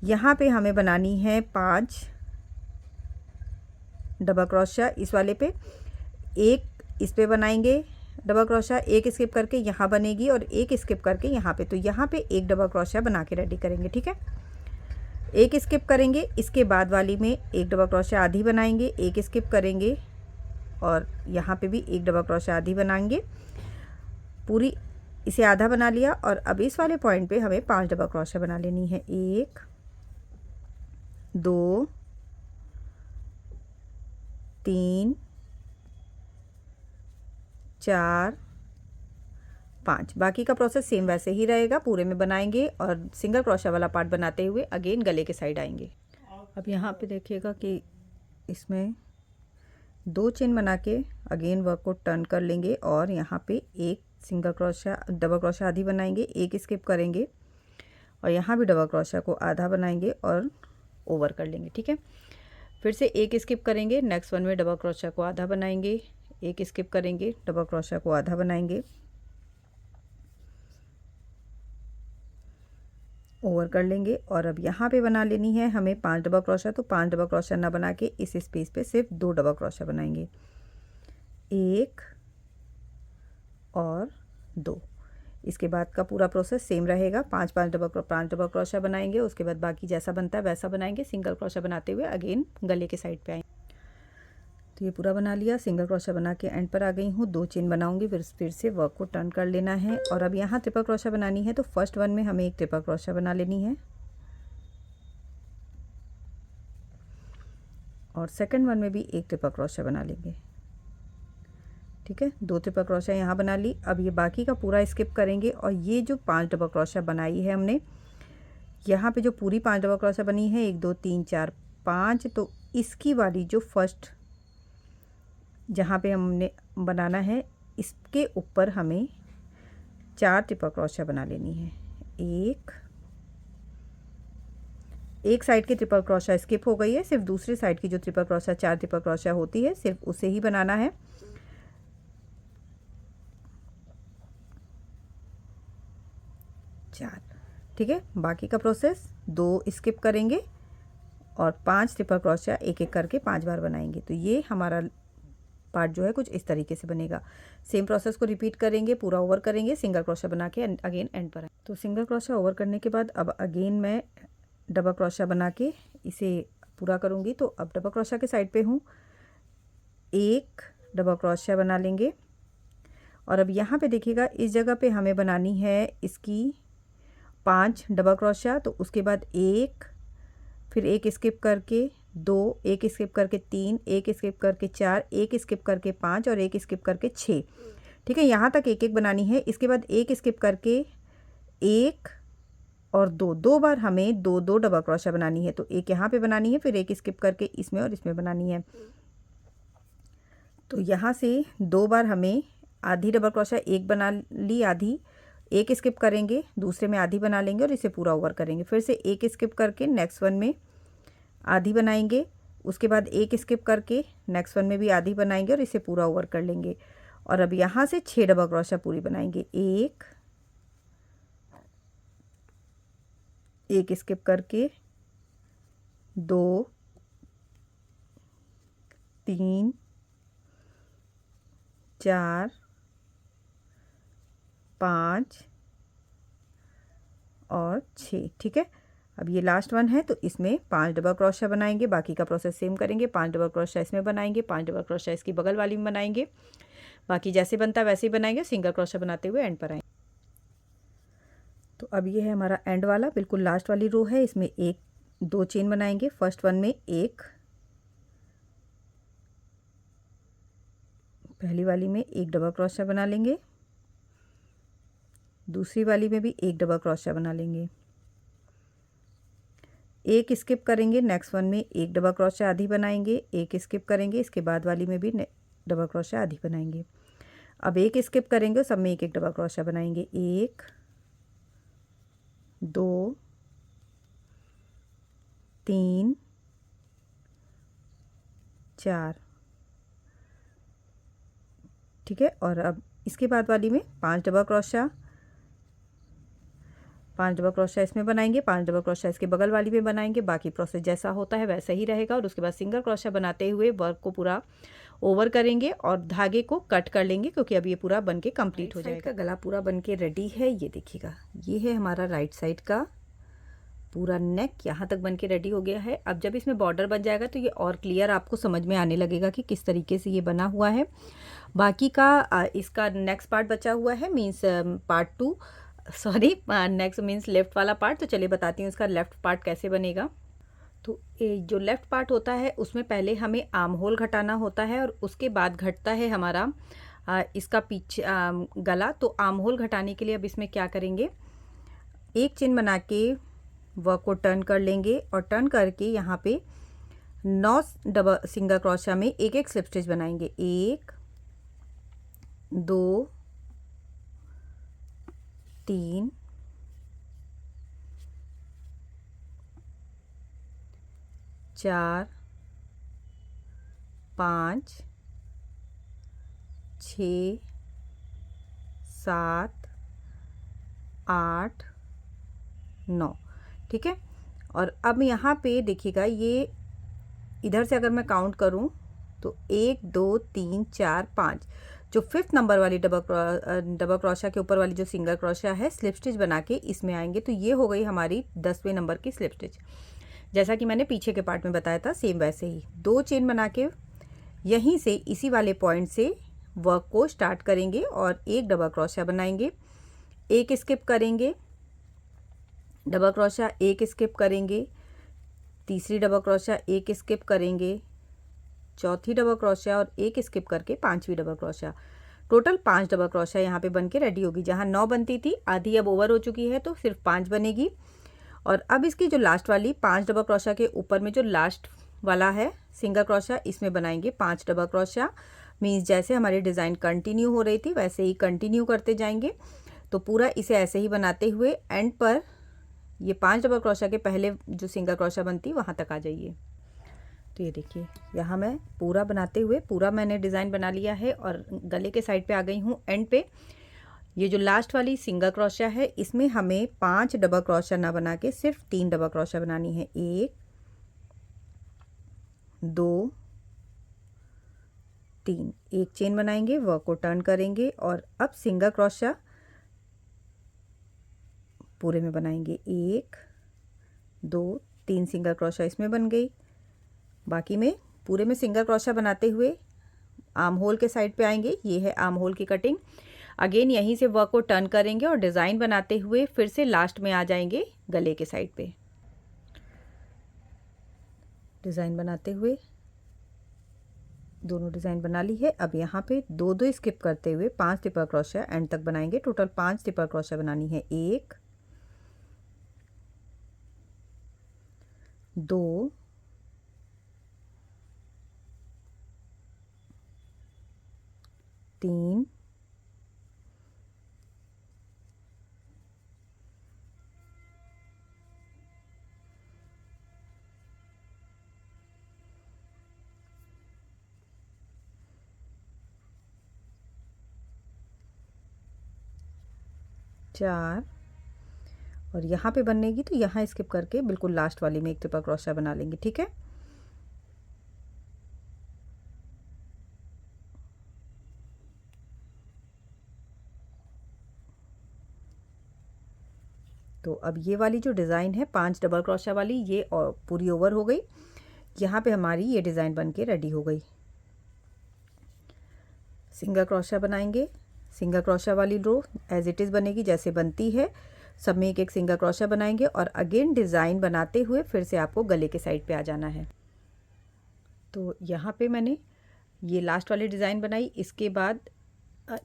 यहाँ पे हमें बनानी है 5 डबल क्रोशिया, इस वाले पे एक इस पे बनाएंगे डबल क्रोशिया, एक स्किप करके यहाँ बनेगी और एक स्किप करके यहाँ पे। तो यहाँ पे एक डबल क्रोशिया बना के रेडी करेंगे। ठीक है, एक स्किप करेंगे, इसके बाद वाली में एक डबल क्रोशिया आधी बनाएंगे, एक स्किप करेंगे और यहाँ पे भी एक डबल क्रोशिया आधी बनाएंगे, पूरी इसे आधा बना लिया। और अब इस वाले पॉइंट पे हमें 5 डबल क्रोशिया बना लेनी है, 1 2 3 4 5। बाकी का प्रोसेस सेम वैसे ही रहेगा, पूरे में बनाएंगे और सिंगल क्रोशिया वाला पार्ट बनाते हुए अगेन गले के साइड आएंगे। अब यहाँ पे देखिएगा कि इसमें 2 चेन बना के अगेन वर्क को टर्न कर लेंगे और यहाँ पे एक सिंगल क्रोशिया डबल क्रोशिया आधी बनाएंगे, एक स्किप करेंगे और यहाँ भी डबल क्रोशिया को आधा बनाएंगे और ओवर कर लेंगे। ठीक है, फिर से एक स्किप करेंगे, नेक्स्ट वन में डबल क्रोशिया को आधा बनाएंगे, एक स्किप करेंगे, डबल क्रोशिया को आधा बनाएंगे, ओवर कर लेंगे। और अब यहाँ पे बना लेनी है हमें 5 डबल क्रोशिया। तो 5 डबल क्रोशिया ना बना के इस स्पेस पे सिर्फ 2 डबल क्रोशिया बनाएंगे, 1 और 2। इसके बाद का पूरा प्रोसेस सेम रहेगा, 5 डबल क्रोशिया बनाएंगे, उसके बाद बाकी जैसा बनता है वैसा बनाएंगे, सिंगल क्रोशिया बनाते हुए अगेन गले के साइड पे आएंगे। तो ये पूरा बना लिया, सिंगल क्रोशिया बना के एंड पर आ गई हूँ, 2 चेन बनाऊंगी, फिर से वर्क को टर्न कर लेना है। और अब यहाँ ट्रिपल क्रोशिया बनानी है, तो फर्स्ट वन में हमें एक ट्रिपल क्रोशिया बना लेनी है और सेकंड वन में भी एक ट्रिपल क्रोशिया बना लेंगे। ठीक है, 2 ट्रिपल क्रोशिया यहाँ बना ली। अब ये बाकी का पूरा स्किप करेंगे और ये जो 5 डबल क्रोशिया बनाई है हमने, यहाँ पे जो पूरी 5 डबल क्रोशिया बनी है, 1 2 3 4 5, तो इसकी वाली जो फर्स्ट जहाँ पे हमने बनाना है इसके ऊपर हमें 4 ट्रिपल क्रोशिया बना लेनी है। एक साइड की ट्रिपल क्रोशिया स्किप हो गई है, सिर्फ दूसरी साइड की जो ट्रिपल क्रोशिया 4 ट्रिपल क्रोशिया होती है सिर्फ उसे ही बनाना है। ठीक है, बाकी का प्रोसेस 2 स्किप करेंगे और 5 ट्रिपल क्रोशिया एक एक करके 5 बार बनाएंगे। तो ये हमारा पार्ट जो है कुछ इस तरीके से बनेगा। सेम प्रोसेस को रिपीट करेंगे, पूरा ओवर करेंगे, सिंगल क्रोशिया बना के अगेन एंड पर। तो सिंगल क्रोशिया ओवर करने के बाद अब अगेन मैं डबल क्रोशिया बना के इसे पूरा करूँगी। तो अब डबल क्रोशिया के साइड पे हूँ, एक डबल क्रोशिया बना लेंगे और अब यहाँ पे देखिएगा इस जगह पे हमें बनानी है इसकी 5 डबल क्रोशिया। तो उसके बाद एक, फिर एक स्किप करके 2, एक स्किप करके 3, एक स्किप करके 4, एक स्किप करके 5 और एक स्किप करके 6। ठीक है, यहाँ तक एक एक बनानी है। इसके बाद एक स्किप करके 1 और 2 बार हमें 2 डबल क्रोशिया बनानी है। तो एक यहाँ पे बनानी है, फिर एक स्किप करके इसमें और इसमें बनानी है। तो यहाँ से 2 बार हमें आधी डबल क्रोशिया, एक बना ली आधी, एक स्किप करेंगे, दूसरे में आधी बना लेंगे और इसे पूरा ओवर करेंगे। फिर से एक स्किप करके नेक्स्ट वन में आधी बनाएंगे, उसके बाद एक स्किप करके नेक्स्ट वन में भी आधी बनाएंगे और इसे पूरा ओवर कर लेंगे। और अब यहाँ से 6 डबल क्रोशिया पूरी बनाएंगे, एक स्किप करके 2 3 4 5 और 6। ठीक है, अब ये लास्ट वन है तो इसमें 5 डबल क्रोशिया बनाएंगे। बाकी का प्रोसेस सेम करेंगे, 5 डबल क्रोशिया इसमें बनाएंगे, 5 डबल क्रोशिया इसकी बगल वाली में बनाएंगे। बाकी जैसे बनता है वैसे ही बनाएंगे, सिंगल क्रोशिया बनाते हुए एंड पर आएंगे। तो अब ये है हमारा एंड वाला, बिल्कुल लास्ट वाली रो है। इसमें 2 चेन बनाएंगे। फर्स्ट वन में पहली वाली में 1 डबल क्रोशिया बना लेंगे, दूसरी वाली में भी 1 डबल क्रोशिया बना लेंगे, एक स्किप करेंगे, नेक्स्ट वन में 1 डबल क्रोशिया आधी बनाएंगे, एक स्किप करेंगे, इसके बाद वाली में भी डबल क्रोशिया आधी बनाएंगे। अब एक स्किप करेंगे, सब में 1 डबल क्रोशिया बनाएंगे। 1 2 3 4। ठीक है, और अब इसके बाद वाली में 5 डबल क्रोशिया, 5 डबल क्रोशिया इसमें बनाएंगे, 5 डबल क्रोशिया इसके बगल वाली में बनाएंगे। बाकी प्रोसेस जैसा होता है वैसा ही रहेगा। और उसके बाद सिंगल क्रोशिया बनाते हुए वर्क को पूरा ओवर करेंगे और धागे को कट कर लेंगे, क्योंकि अब ये पूरा बन के कंप्लीट हो जाएगा। गला पूरा बन के रेडी है। ये देखिएगा, ये है हमारा राइट साइड का पूरा नेक, यहाँ तक बन के रेडी हो गया है। अब जब इसमें बॉर्डर बन जाएगा तो ये और क्लियर आपको समझ में आने लगेगा कि किस तरीके से ये बना हुआ है। बाकी का इसका नेक्स्ट पार्ट बचा हुआ है, means part 2, sorry next means left वाला पार्ट। तो चलिए बताती हूँ इसका लेफ्ट पार्ट कैसे बनेगा। तो जो लेफ्ट पार्ट होता है उसमें पहले हमें आर्म होल घटाना होता है और उसके बाद घटता है हमारा इसका पीछे गला। तो आर्म होल घटाने के लिए अब इसमें क्या करेंगे, एक चेन बना के वर्क को टर्न कर लेंगे और टर्न करके यहाँ पे 9 डबल सिंगल क्रोशिया में एक स्लिप स्टिच बनाएंगे। 1 2 3 4 5 6 7 8 9। ठीक है, और अब यहाँ पे देखिएगा, ये इधर से अगर मैं काउंट करूँ तो 1 2 3 4 5, जो 5th नंबर वाली डबल क्रोशिया के ऊपर वाली जो सिंगल क्रोशिया है, स्लिप स्टिच बना के इसमें आएंगे। तो ये हो गई हमारी 10वें नंबर की स्लिप स्टिच। जैसा कि मैंने पीछे के पार्ट में बताया था, सेम वैसे ही 2 चेन बना के यहीं से इसी वाले पॉइंट से वर्क को स्टार्ट करेंगे और 1 डबल क्रोशिया बनाएंगे, एक स्किप करेंगे, डबल क्रोशिया एक स्किप करेंगे, तीसरी डबल क्रोशिया एक स्किप करेंगे, चौथी डबल क्रोशिया और एक स्किप करके 5वीं double crochet. Total 5 double crochet यहाँ पे बन के रेडी होगी। जहाँ 9 बनती थी, आधी अब ओवर हो चुकी है तो सिर्फ 5 बनेगी। और अब इसकी जो लास्ट वाली 5 डबल क्रोशिया के ऊपर में जो लास्ट वाला है सिंगल क्रोशिया, इसमें बनाएंगे 5 डबल क्रोशिया। मीन्स जैसे हमारी डिज़ाइन कंटिन्यू हो रही थी वैसे ही कंटिन्यू करते जाएंगे। तो पूरा इसे ऐसे ही बनाते हुए एंड पर ये 5 डबल क्रोशिया के पहले जो सिंगल क्रोशिया बनती वहाँ तक आ जाइए। तो ये देखिए, यहाँ मैं पूरा बनाते हुए पूरा मैंने डिज़ाइन बना लिया है और गले के साइड पे आ गई हूँ एंड पे। ये जो लास्ट वाली सिंगल क्रोशिया है इसमें हमें 5 डबल क्रोशिया ना बना के सिर्फ 3 डबल क्रोशिया बनानी है। 1 2 3, एक चेन बनाएंगे, वर्क को टर्न करेंगे और अब सिंगल क्रोशिया पूरे में बनाएंगे। 1 2 3 सिंगल क्रोशिया इसमें बन गई। बाकी में पूरे में सिंगल क्रोशिया बनाते हुए आर्म होल के साइड पे आएंगे। ये है आर्म होल की कटिंग। अगेन यहीं से वर्क को टर्न करेंगे और डिज़ाइन बनाते हुए फिर से लास्ट में आ जाएंगे गले के साइड पे। डिज़ाइन बनाते हुए दोनों डिज़ाइन बना ली है। अब यहाँ पे 2 स्किप करते हुए 5 ट्रिपल क्रोशिया एंड तक बनाएंगे। टोटल 5 ट्रिपल क्रोशिया बनानी है। 1 2 3 4 और यहाँ पे बनेगी तो यहाँ स्किप करके बिल्कुल लास्ट वाली में एक ट्रिपल क्रोशिया बना लेंगे। ठीक है, तो अब ये वाली जो डिज़ाइन है 5 डबल क्रोशा वाली, ये पूरी ओवर हो गई। यहाँ पे हमारी ये डिज़ाइन बन के रेडी हो गई। सिंगल क्रोशा बनाएंगे, सिंगल क्रोशा वाली रो एज इट इज़ बनेगी जैसे बनती है, सब में एक एक सिंगल क्रोशा बनाएंगे और अगेन डिज़ाइन बनाते हुए फिर से आपको गले के साइड पे आ जाना है। तो यहाँ पे मैंने ये लास्ट वाली डिज़ाइन बनाई, इसके बाद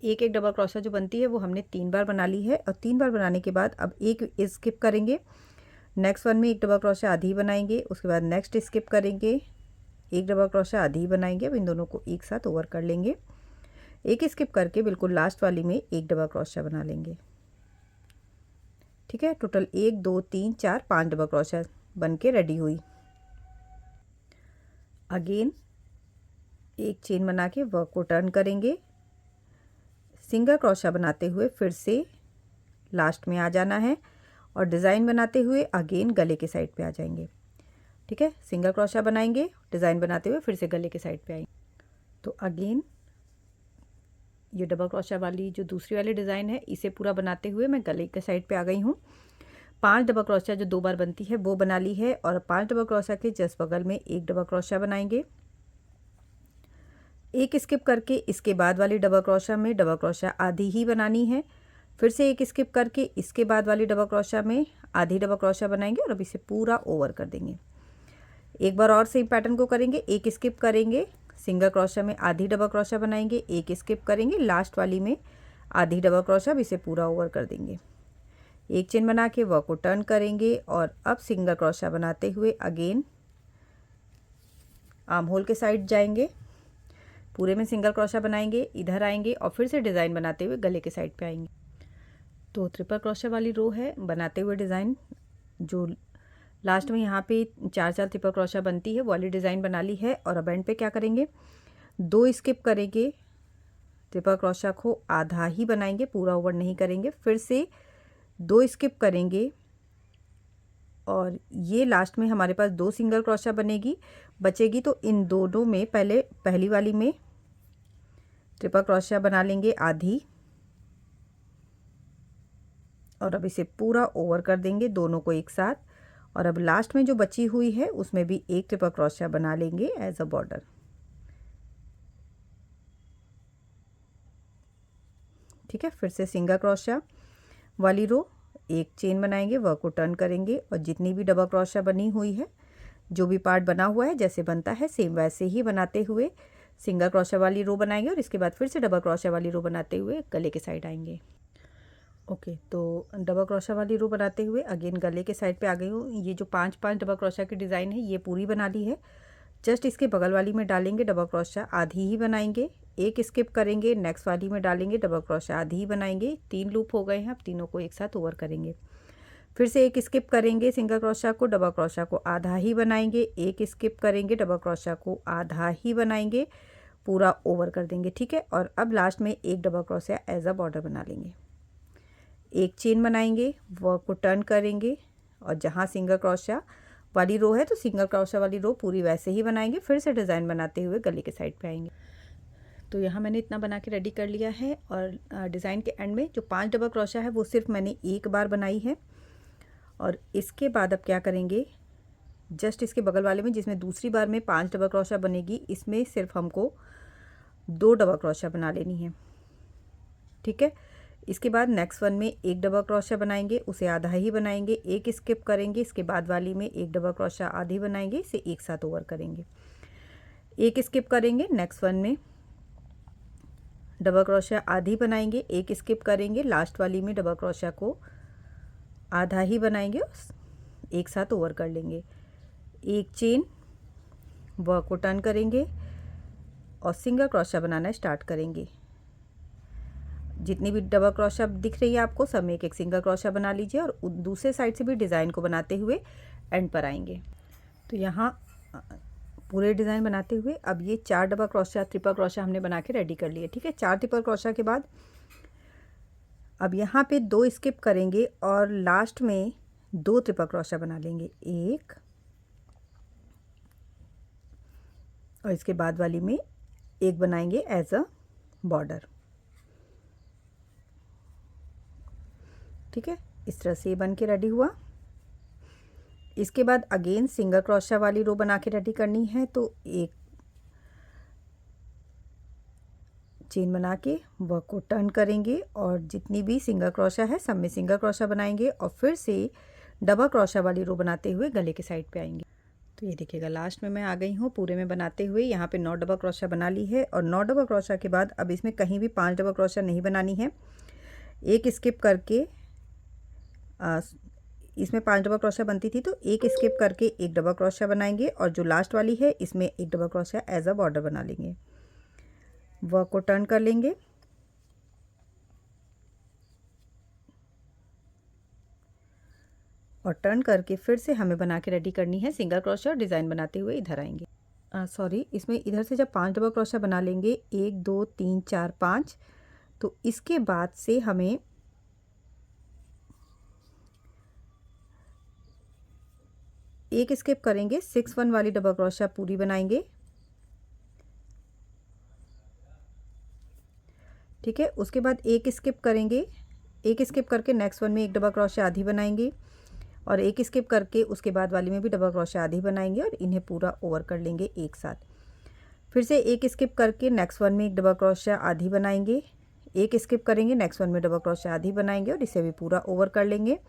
एक एक डबल क्रोशा जो बनती है वो हमने 3 बार बना ली है और 3 बार बनाने के बाद अब एक स्किप करेंगे, नेक्स्ट वन में एक डबल क्रोशा आधी बनाएंगे, उसके बाद नेक्स्ट स्किप करेंगे, एक डबल क्रोशा आधी बनाएंगे। अब इन दोनों को एक साथ ओवर कर लेंगे, एक स्किप करके बिल्कुल लास्ट वाली में एक डबल क्रोशा बना लेंगे। ठीक है, टोटल 1 2 3 4 5 डबल क्रोशा बन के रेडी हुई। अगेन एक चेन बना के वर्क को टर्न करेंगे, सिंगल क्रोशा बनाते हुए फिर से लास्ट में आ जाना है और डिज़ाइन बनाते हुए अगेन गले के साइड पे आ जाएंगे। ठीक है, सिंगल क्रोशा बनाएंगे, डिज़ाइन बनाते हुए फिर से गले के साइड पे आएंगे। तो अगेन ये डबल क्रोशा वाली जो दूसरी वाली डिज़ाइन है इसे पूरा बनाते हुए मैं गले के साइड पे आ गई हूँ। 5 डबल क्रोशा जो 2 बार बनती है वो बना ली है और 5 डबल क्रोशा के जस्ट बगल में एक डबल क्रोशा बनाएंगे, एक स्किप करके इसके बाद वाली डबल क्रोशा में डबल क्रोशा आधी ही बनानी है, फिर से एक स्किप करके इसके बाद वाली डबल क्रोशा में आधी डबल क्रोशा बनाएंगे और अब इसे पूरा ओवर कर देंगे। एक बार और सेम पैटर्न को करेंगे, एक स्किप करेंगे, सिंगल क्रोशा में आधी डबल क्रोशा बनाएंगे, एक स्किप करेंगे, लास्ट वाली में आधी डबल क्रोशा, अब इसे पूरा ओवर कर देंगे। एक चेन बना के वर्क को टर्न करेंगे और अब सिंगल क्रोशा बनाते हुए अगेन आर्म होल के साइड जाएंगे, पूरे में सिंगल क्रोशा बनाएंगे, इधर आएंगे और फिर से डिज़ाइन बनाते हुए गले के साइड पे आएंगे। तो ट्रिपल क्रोशा वाली रो है, बनाते हुए डिज़ाइन जो लास्ट में यहाँ पे 4 ट्रिपल क्रोशा बनती है वो वाली डिज़ाइन बना ली है। और अब एंड पे क्या करेंगे, 2 स्किप करेंगे, ट्रिपल क्रोशा को आधा ही बनाएंगे, पूरा ओवर नहीं करेंगे, फिर से 2 स्किप करेंगे और ये लास्ट में हमारे पास 2 सिंगल क्रोशा बचेगी। तो इन दोनों में पहली वाली में ट्रिपल क्रोशा बना लेंगे आधी और अब इसे पूरा ओवर कर देंगे दोनों को एक साथ। और अब लास्ट में जो बची हुई है उसमें भी एक ट्रिपल क्रोशा बना लेंगे एज अ बॉर्डर। ठीक है, फिर से सिंगल क्रोशा वाली रो, एक चेन बनाएंगे, वर्क को टर्न करेंगे और जितनी भी डबल क्रोशा बनी हुई है, जो भी पार्ट बना हुआ है जैसे बनता है सेम वैसे ही बनाते हुए सिंगल क्रोशा वाली रो बनाएंगे और इसके बाद फिर से डबल क्रोशा वाली रो बनाते हुए गले के साइड आएंगे। ओके, तो डबल क्रोशा वाली रो बनाते हुए अगेन गले के साइड पे आ गई हूँ। ये जो 5 डबल क्रोशा की डिज़ाइन है ये पूरी बना ली है। जस्ट इसके बगल वाली में डालेंगे डबल क्रोशा, आधी ही बनाएंगे, एक स्किप करेंगे, नेक्स्ट वाली में डालेंगे डबल क्रोशा, आधी ही बनाएंगे। 3 लूप हो गए हैं, अब तीनों को एक साथ ओवर करेंगे। फिर से एक स्किप करेंगे सिंगल क्रोशा को, डबल क्रोशा को आधा ही बनाएंगे, एक स्किप करेंगे, डबल क्रोशा को आधा ही बनाएंगे, पूरा ओवर कर देंगे। ठीक है, और अब लास्ट में एक double crochet as a border बना लेंगे, एक चेन बनाएंगे, वर्क को टर्न करेंगे और जहाँ सिंगल क्रोशा वाली रो है तो सिंगल क्रोशा वाली रो पूरी वैसे ही बनाएंगे, फिर से डिज़ाइन बनाते हुए गले के साइड पे आएंगे। तो यहाँ मैंने इतना बना के रेडी कर लिया है और डिज़ाइन के एंड में जो 5 डबल क्रोशा है वो सिर्फ मैंने एक बार बनाई है। और इसके बाद अब क्या करेंगे, जस्ट इसके बगल वाले में जिसमें दूसरी बार में 5 डबल क्रोशा बनेगी, इसमें सिर्फ हमको 2 डबल क्रोशा बना लेनी है। ठीक है, इसके बाद नेक्स्ट वन में एक डबल क्रोशा बनाएंगे, उसे आधा ही बनाएंगे, एक स्किप करेंगे, इसके बाद वाली में एक डबल क्रोशा आधी बनाएंगे, इसे एक साथ ओवर करेंगे, एक स्किप करेंगे, नेक्स्ट वन में डबल क्रोशा आधी बनाएंगे, एक स्किप करेंगे, लास्ट वाली में डबल क्रोशा को आधा ही बनाएंगे, एक साथ ओवर कर लेंगे, एक चेन, वर्क को टर्न करेंगे और सिंगल क्रोशा बनाना स्टार्ट करेंगे। जितनी भी डबल क्रोशा दिख रही है आपको सब में एक एक सिंगल क्रोशा बना लीजिए और दूसरे साइड से भी डिज़ाइन को बनाते हुए एंड पर आएंगे। तो यहाँ पूरे डिज़ाइन बनाते हुए अब ये 4 डबल क्रोशा ट्रिपल क्रोशा हमने बना के रेडी कर लिए। ठीक है, 4 ट्रिपल क्रोशा के बाद अब यहाँ पे 2 स्किप करेंगे और लास्ट में 2 ट्रिपल क्रोशा बना लेंगे, एक और इसके बाद वाली में एक बनाएंगे एज अ बॉर्डर। ठीक है, इस तरह से बन के रेडी हुआ। इसके बाद अगेन सिंगल क्रोशिया वाली रो बना के रेडी करनी है। तो एक चेन बना के वर्क को टर्न करेंगे और जितनी भी सिंगल क्रोशिया है सब में सिंगल क्रोशिया बनाएंगे और फिर से डबल क्रोशिया वाली रो बनाते हुए गले के साइड पे आएंगे। तो ये देखिएगा लास्ट में मैं आ गई हूँ पूरे में बनाते हुए। यहाँ पे 9 डबल क्रोशिया बना ली है और 9 डबल क्रोशिया के बाद अब इसमें कहीं भी 5 डबल क्रोशिया नहीं बनानी है। एक स्किप करके इसमें 5 डबल क्रोशिया बनती थी, तो एक स्किप करके एक डबल क्रोशिया बनाएंगे और जो लास्ट वाली है इसमें एक double crochet as a border बना लेंगे। वर्क को टर्न कर लेंगे और टर्न करके फिर से हमें बना के रेडी करनी है सिंगल क्रोशिया और डिज़ाइन बनाते हुए इधर आएंगे। सॉरी, इसमें इधर से जब 5 डबल क्रोशिया बना लेंगे 1 2 3 4 5, तो इसके बाद से हमें एक स्किप करेंगे, 6 1 वाली डबल क्रोशिया पूरी बनाएंगे। ठीक है, उसके बाद एक स्किप करेंगे, एक स्किप करके नेक्स्ट वन में एक डबल क्रोशिया आधी बनाएंगे और एक स्किप करके उसके बाद वाली में भी डबल क्रोशिया आधी बनाएंगे और इन्हें पूरा ओवर कर लेंगे एक साथ। फिर से एक स्किप करके नेक्स्ट वन में एक डबल क्रोशिया आधी बनाएंगे, एक स्किप करेंगे नेक्स्ट वन में डबल क्रोशिया आधी बनाएंगे और इसे भी पूरा ओवर कर लेंगे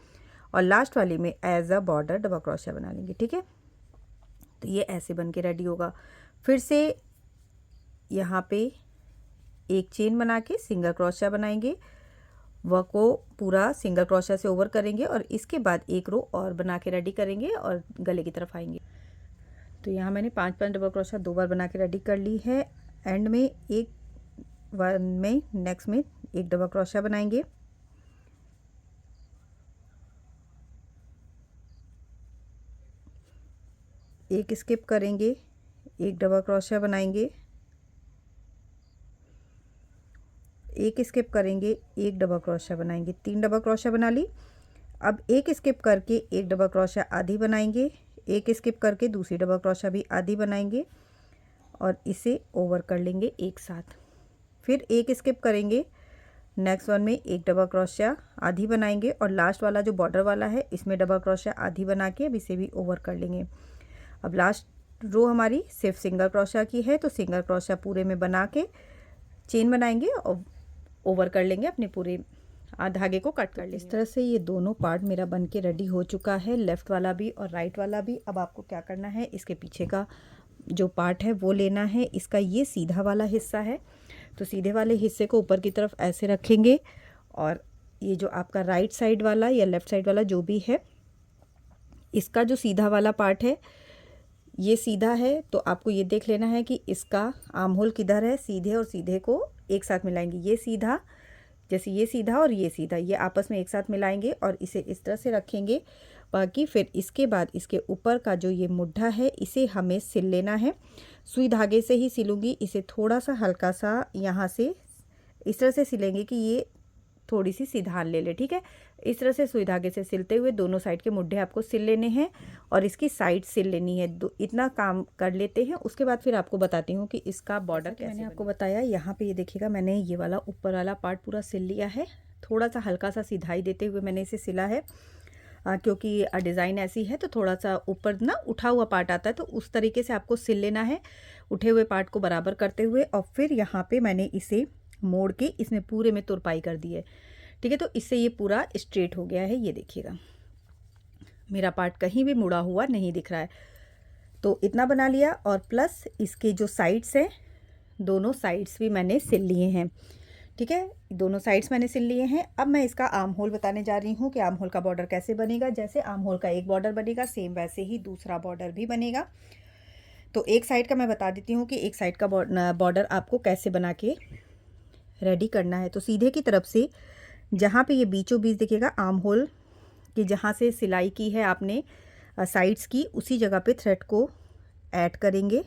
और लास्ट वाली में as a border double crochet बना लेंगे। ठीक है, तो ये ऐसे बन के रेडी होगा। फिर से यहाँ पे एक चेन बना के सिंगल क्रोशिया बनाएंगे, वर्क को पूरा सिंगल क्रोशिया से ओवर करेंगे और इसके बाद एक रो और बना के रेडी करेंगे और गले की तरफ आएंगे। तो यहाँ मैंने 5 डबल क्रोशिया 2 बार बना के रेडी कर ली है। एंड में एक वन में नेक्स्ट में एक डबल क्रोशिया बनाएंगे, एक स्किप करेंगे, एक डबल क्रोशिया बनाएंगे, एक स्किप करेंगे, एक डबल क्रोशिया बनाएंगे, 3 डबल क्रोशिया बना ली। अब एक स्किप करके एक डबल क्रोशिया आधी बनाएंगे, एक स्किप करके दूसरी डबल क्रोशिया भी आधी बनाएंगे और इसे ओवर कर लेंगे एक साथ। फिर एक स्किप करेंगे, नेक्स्ट वन में एक डबल क्रोशिया आधी बनाएंगे और लास्ट वाला जो बॉर्डर वाला है इसमें डबल क्रोशिया आधी बना के अब इसे भी ओवर कर लेंगे। अब लास्ट रो हमारी सिर्फ सिंगल क्रोशिया की है, तो सिंगल क्रोशिया पूरे में बना के चेन बनाएंगे और ओवर कर लेंगे, अपने पूरे धागे को कट कर लेंगे। इस तरह से ये दोनों पार्ट मेरा बन के रेडी हो चुका है, लेफ़्ट वाला भी और राइट वाला भी। अब आपको क्या करना है, इसके पीछे का जो पार्ट है वो लेना है। इसका ये सीधा वाला हिस्सा है, तो सीधे वाले हिस्से को ऊपर की तरफ ऐसे रखेंगे और ये जो आपका राइट साइड वाला या लेफ़्ट साइड वाला जो भी है, इसका जो सीधा वाला पार्ट है ये सीधा है, तो आपको ये देख लेना है कि इसका आर्म होल किधर है। सीधे और सीधे को एक साथ मिलाएंगे, ये सीधा जैसे ये सीधा और ये सीधा, ये आपस में एक साथ मिलाएंगे और इसे इस तरह से रखेंगे। बाकी फिर इसके बाद इसके ऊपर का जो ये मुड्ढा है इसे हमें सिल लेना है। सुई धागे से ही सिलूंगी, इसे थोड़ा सा हल्का सा यहाँ से इस तरह से सिलेंगे कि ये थोड़ी सी सिधार ले ले। ठीक है, इस तरह से सुई धागे से सिलते हुए दोनों साइड के मुड्ढे आपको सिल लेने हैं और इसकी साइड सिल लेनी है। इतना काम कर लेते हैं, उसके बाद फिर आपको बताती हूँ कि इसका बॉर्डर कैसे मैंने आपको बताया। यहाँ पे ये देखिएगा मैंने ये वाला ऊपर वाला पार्ट पूरा सिल लिया है, थोड़ा सा हल्का सा सिधाई देते हुए मैंने इसे सिला है क्योंकि डिज़ाइन ऐसी है तो थोड़ा सा ऊपर ना उठा हुआ पार्ट आता है, तो उस तरीके से आपको सिल लेना है उठे हुए पार्ट को बराबर करते हुए। और फिर यहाँ पे मैंने इसे मोड़ के इसमें पूरे में तुरपाई कर दी है। ठीक है, तो इससे ये पूरा स्ट्रेट हो गया है। ये देखिएगा मेरा पार्ट कहीं भी मुड़ा हुआ नहीं दिख रहा है। तो इतना बना लिया और प्लस इसके जो साइड्स हैं दोनों साइड्स भी मैंने सिल लिए हैं। ठीक है, दोनों साइड्स मैंने सिल लिए हैं। अब मैं इसका आर्म होल बताने जा रही हूँ कि आर्म होल का बॉर्डर कैसे बनेगा। जैसे आर्म होल का एक बॉर्डर बनेगा सेम वैसे ही दूसरा बॉर्डर भी बनेगा। तो एक साइड का मैं बता देती हूँ कि एक साइड का बॉर्डर आपको कैसे बना के रेडी करना है। तो सीधे की तरफ से जहाँ पे ये बीचों बीच दिखेगा आर्म होल कि जहाँ से सिलाई की है आपने साइड्स की, उसी जगह पे थ्रेड को ऐड करेंगे।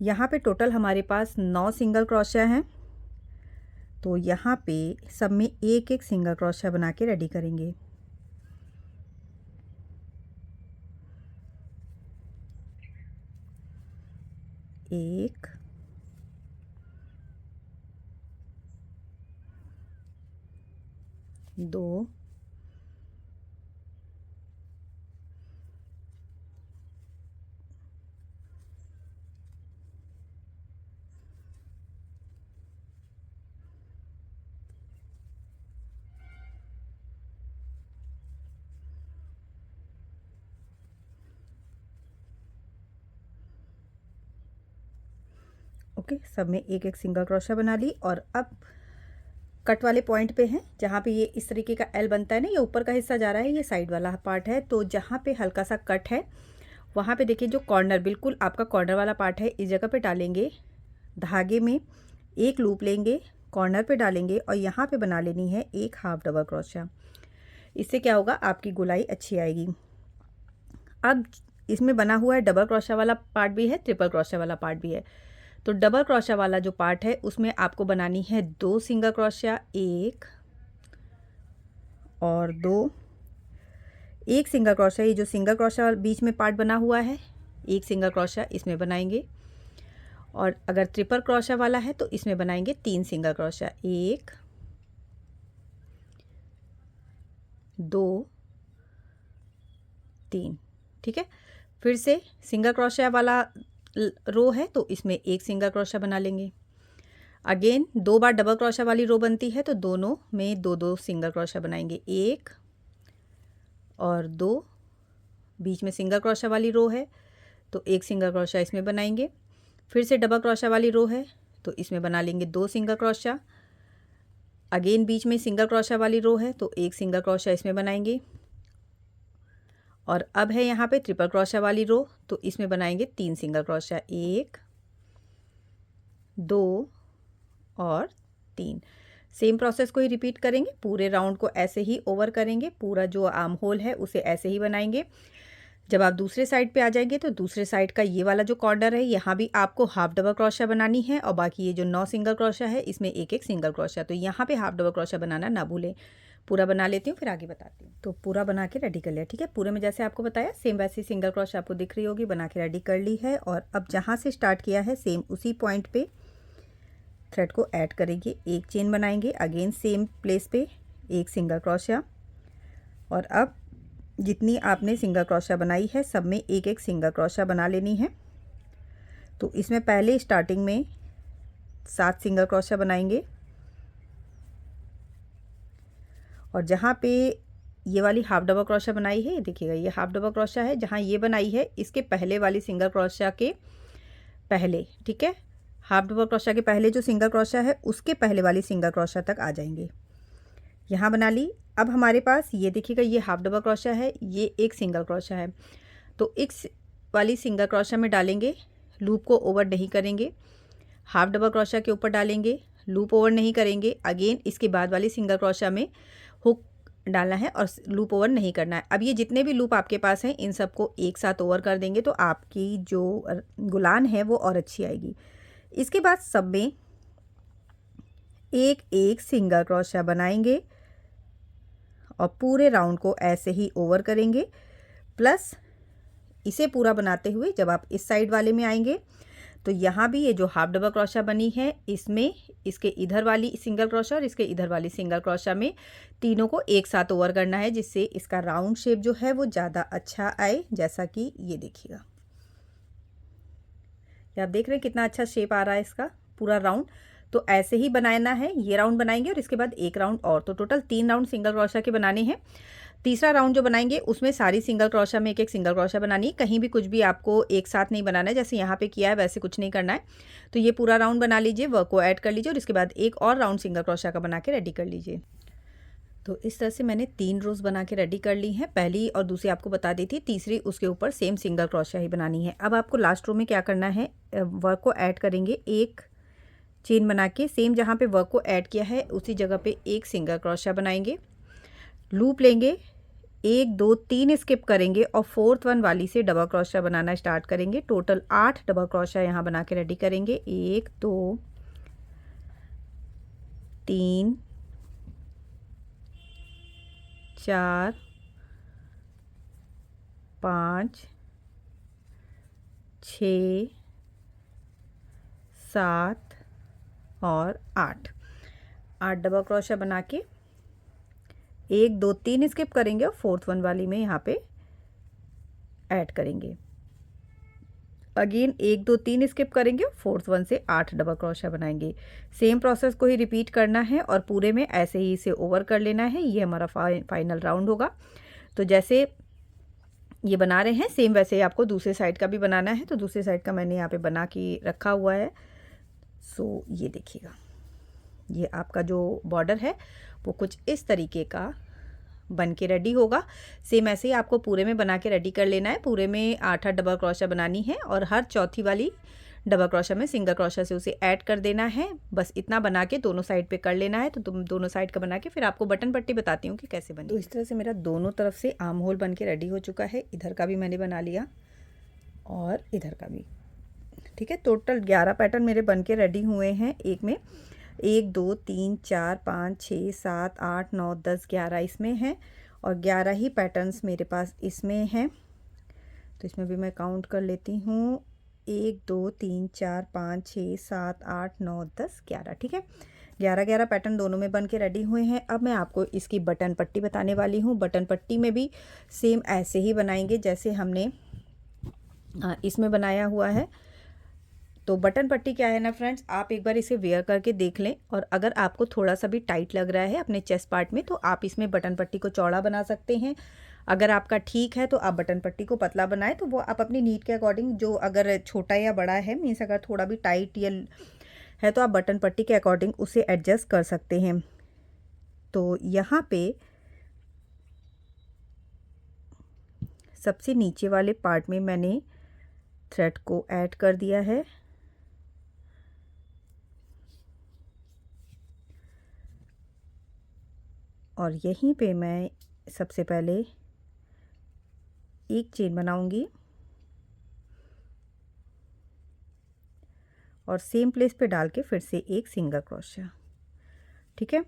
यहाँ पे टोटल हमारे पास 9 सिंगल क्रोशिया हैं, तो यहाँ पे सब में एक एक सिंगल क्रोशिया बना के रेडी करेंगे। 1 2 ओके, सब में एक एक सिंगल क्रोशा बना ली। और अब कट वाले पॉइंट पे हैं जहाँ पे ये इस तरीके का एल बनता है ना, ये ऊपर का हिस्सा जा रहा है, ये साइड वाला पार्ट है। तो जहाँ पे हल्का सा कट है वहाँ पे देखिए जो कॉर्नर, बिल्कुल आपका कॉर्नर वाला पार्ट है, इस जगह पे डालेंगे धागे में एक लूप लेंगे, कॉर्नर पे डालेंगे और यहाँ पे बना लेनी है एक हाफ डबल क्रोशा। इससे क्या होगा, आपकी गोलाई अच्छी आएगी। अब इसमें बना हुआ है डबल क्रोशा वाला पार्ट भी है, ट्रिपल क्रोशा वाला पार्ट भी है। तो डबल क्रोशा वाला जो पार्ट है उसमें आपको बनानी है 2 सिंगल क्रोशा, 1 और 2, एक सिंगल क्रोशा, ये जो सिंगल क्रोशा बीच में पार्ट बना हुआ है, एक सिंगल क्रोशा इसमें बनाएंगे। और अगर ट्रिपल क्रोशा वाला है तो इसमें बनाएंगे 3 सिंगल क्रोशा, 1 2 3। ठीक है, फिर से सिंगल क्रोशा वाला रो है तो इसमें एक सिंगल क्रोशा बना लेंगे। अगेन 2 बार डबल क्रोशा वाली रो बनती है तो दोनों में 2 सिंगल क्रोशा बनाएंगे, 1 और 2। बीच में सिंगल क्रोशा वाली रो है तो एक सिंगल क्रोशा इसमें बनाएंगे। फिर से डबल क्रोशा वाली रो है तो इसमें बना लेंगे 2 सिंगल क्रोशा। अगेन बीच में सिंगल क्रोशा वाली रो है तो एक सिंगल क्रोशा इसमें बनाएंगे। और अब है यहाँ पे ट्रिपल क्रोशा वाली रो तो इसमें बनाएंगे 3 सिंगल क्रोशा, 1 2 और 3। सेम प्रोसेस को ही रिपीट करेंगे, पूरे राउंड को ऐसे ही ओवर करेंगे, पूरा जो आर्म होल है उसे ऐसे ही बनाएंगे। जब आप दूसरे साइड पे आ जाएंगे तो दूसरे साइड का ये वाला जो कॉर्नर है यहाँ भी आपको हाफ डबल क्रोशा बनानी है और बाकी ये जो 9 सिंगल क्रोशा है इसमें एक एक सिंगल क्रोशा। तो यहाँ पे हाफ डबल क्रोशा बनाना ना भूलें। पूरा बना लेती हूँ फिर आगे बताती हूँ। तो पूरा बना के रेडी कर लिया। ठीक है, पूरे में जैसे आपको बताया सेम वैसी सिंगल क्रोशा आपको दिख रही होगी, बना के रेडी कर ली है। और अब जहाँ से स्टार्ट किया है सेम उसी पॉइंट पे थ्रेड को ऐड करेंगे, एक चेन बनाएंगे, अगेन सेम प्लेस पे एक सिंगल क्रोशा। और अब जितनी आपने सिंगल क्रोशा बनाई है सब में एक एक सिंगल क्रोशा बना लेनी है। तो इसमें पहले स्टार्टिंग में 7 सिंगल क्रोशा बनाएंगे और जहाँ पे ये वाली हाफ डबल क्रोशा बनाई है, ये देखिएगा ये हाफ डबल क्रोशा है, जहाँ ये बनाई है इसके पहले वाली सिंगल क्रोशा के पहले, ठीक है, हाफ डबल क्रोशा के पहले जो सिंगल क्रोशा है उसके पहले वाली सिंगल क्रोशा तक आ जाएंगे। यहाँ बना ली। अब हमारे पास ये देखिएगा ये हाफ डबल क्रोशा है, ये एक सिंगल क्रोशा है, तो इस वाली सिंगल क्रोशा में डालेंगे, लूप को ओवर नहीं करेंगे, हाफ डबल क्रोशा के ऊपर डालेंगे, लूप ओवर नहीं करेंगे, अगेन इसके बाद वाली सिंगल क्रोशा में हुक डालना है और लूप ओवर नहीं करना है। अब ये जितने भी लूप आपके पास हैं इन सबको एक साथ ओवर कर देंगे तो आपकी जो गुलान है वो और अच्छी आएगी। इसके बाद सब में एक एक सिंगल क्रोशा बनाएंगे और पूरे राउंड को ऐसे ही ओवर करेंगे। प्लस इसे पूरा बनाते हुए जब आप इस साइड वाले में आएंगे तो यहाँ भी ये जो हाफ डबल क्रोशा बनी है इसमें इसके इधर वाली सिंगल क्रोशा और इसके इधर वाली सिंगल क्रोशा में तीनों को एक साथ ओवर करना है, जिससे इसका राउंड शेप जो है वो ज़्यादा अच्छा आए। जैसा कि ये देखिएगा, आप देख रहे हैं कितना अच्छा शेप आ रहा है इसका पूरा राउंड। तो ऐसे ही बनाना है, ये राउंड बनाएंगे और इसके बाद एक राउंड और, तो टोटल 3 राउंड सिंगल क्रोशा के बनाने हैं। तीसरा राउंड जो बनाएंगे उसमें सारी सिंगल क्रोशा में एक एक सिंगल क्रोशा बनानी है, कहीं भी कुछ भी आपको एक साथ नहीं बनाना है, जैसे यहाँ पे किया है वैसे कुछ नहीं करना है। तो ये पूरा राउंड बना लीजिए, वर्क को ऐड कर लीजिए और इसके बाद एक और राउंड सिंगल क्रोशा का बना के रेडी कर लीजिए। तो इस तरह से मैंने 3 रोज़ बना के रेडी कर ली हैं, पहली और दूसरी आपको बता दी थी, तीसरी उसके ऊपर सेम सिंगल क्रोशा ही बनानी है। अब आपको लास्ट रो में क्या करना है, वर्क को ऐड करेंगे, एक चेन बना के सेम जहाँ पे वर्क को ऐड किया है उसी जगह पे एक सिंगल क्रोशा बनाएंगे, लूप लेंगे, 1 2 3 स्किप करेंगे और 4th वन वाली से डबल क्रोशा बनाना स्टार्ट करेंगे। टोटल 8 डबल क्रोशा यहाँ बना के रेडी करेंगे, 1 2 3 4 5 6 7 और 8 डबल क्रोशिया बना के 1 2 3 स्किप करेंगे और फोर्थ वन वाली में यहाँ पे ऐड करेंगे। अगेन 1 2 3 स्किप करेंगे और फोर्थ वन से 8 डबल क्रोशिया बनाएंगे। सेम प्रोसेस को ही रिपीट करना है और पूरे में ऐसे ही इसे ओवर कर लेना है। ये हमारा फाइनल राउंड होगा। तो जैसे ये बना रहे हैं सेम वैसे ही आपको दूसरे साइड का भी बनाना है। तो दूसरे साइड का मैंने यहाँ पे बना के रखा हुआ है। सो ये देखिएगा, ये आपका जो बॉर्डर है वो कुछ इस तरीके का बन के रेडी होगा। सेम ऐसे ही आपको पूरे में बना के रेडी कर लेना है। पूरे में 8 डबल क्रोशिया बनानी है और हर चौथी वाली डबल क्रोशिया में सिंगल क्रोशिया से उसे ऐड कर देना है। बस इतना बना के दोनों साइड पे कर लेना है। तो तुम दोनों साइड का बना के फिर आपको बटन पट्टी बताती हूँ कि कैसे बनी। तो इस तरह से मेरा दोनों तरफ से आर्म होल बन के रेडी हो चुका है। इधर का भी मैंने बना लिया और इधर का भी। ठीक है, टोटल 11 पैटर्न मेरे बन के रेडी हुए हैं। एक में 1 2 3 4 5 6 7 8 9 10 11 इसमें हैं और 11 ही पैटर्न्स मेरे पास इसमें हैं। तो इसमें भी मैं काउंट कर लेती हूँ 1 2 3 4 5 6 7 8 9 10 11। ठीक है, 11 पैटर्न दोनों में बन के रेडी हुए हैं। अब मैं आपको इसकी बटन पट्टी बताने वाली हूँ। बटन पट्टी में भी सेम ऐसे ही बनाएंगे जैसे हमने इसमें बनाया हुआ है। तो बटन पट्टी क्या है ना फ्रेंड्स, आप एक बार इसे वेयर करके देख लें और अगर आपको थोड़ा सा भी टाइट लग रहा है अपने चेस्ट पार्ट में तो आप इसमें बटन पट्टी को चौड़ा बना सकते हैं। अगर आपका ठीक है तो आप बटन पट्टी को पतला बनाएं। तो वो आप अपनी नीड के अकॉर्डिंग, जो अगर छोटा या बड़ा है मीन्स अगर थोड़ा भी टाइट या है तो आप बटन पट्टी के अकॉर्डिंग उसे एडजस्ट कर सकते हैं। तो यहाँ पे सबसे नीचे वाले पार्ट में मैंने थ्रेड को ऐड कर दिया है और यहीं पे मैं सबसे पहले एक चेन बनाऊंगी और सेम प्लेस पे डाल के फिर से एक सिंगल क्रोशिया। ठीक है,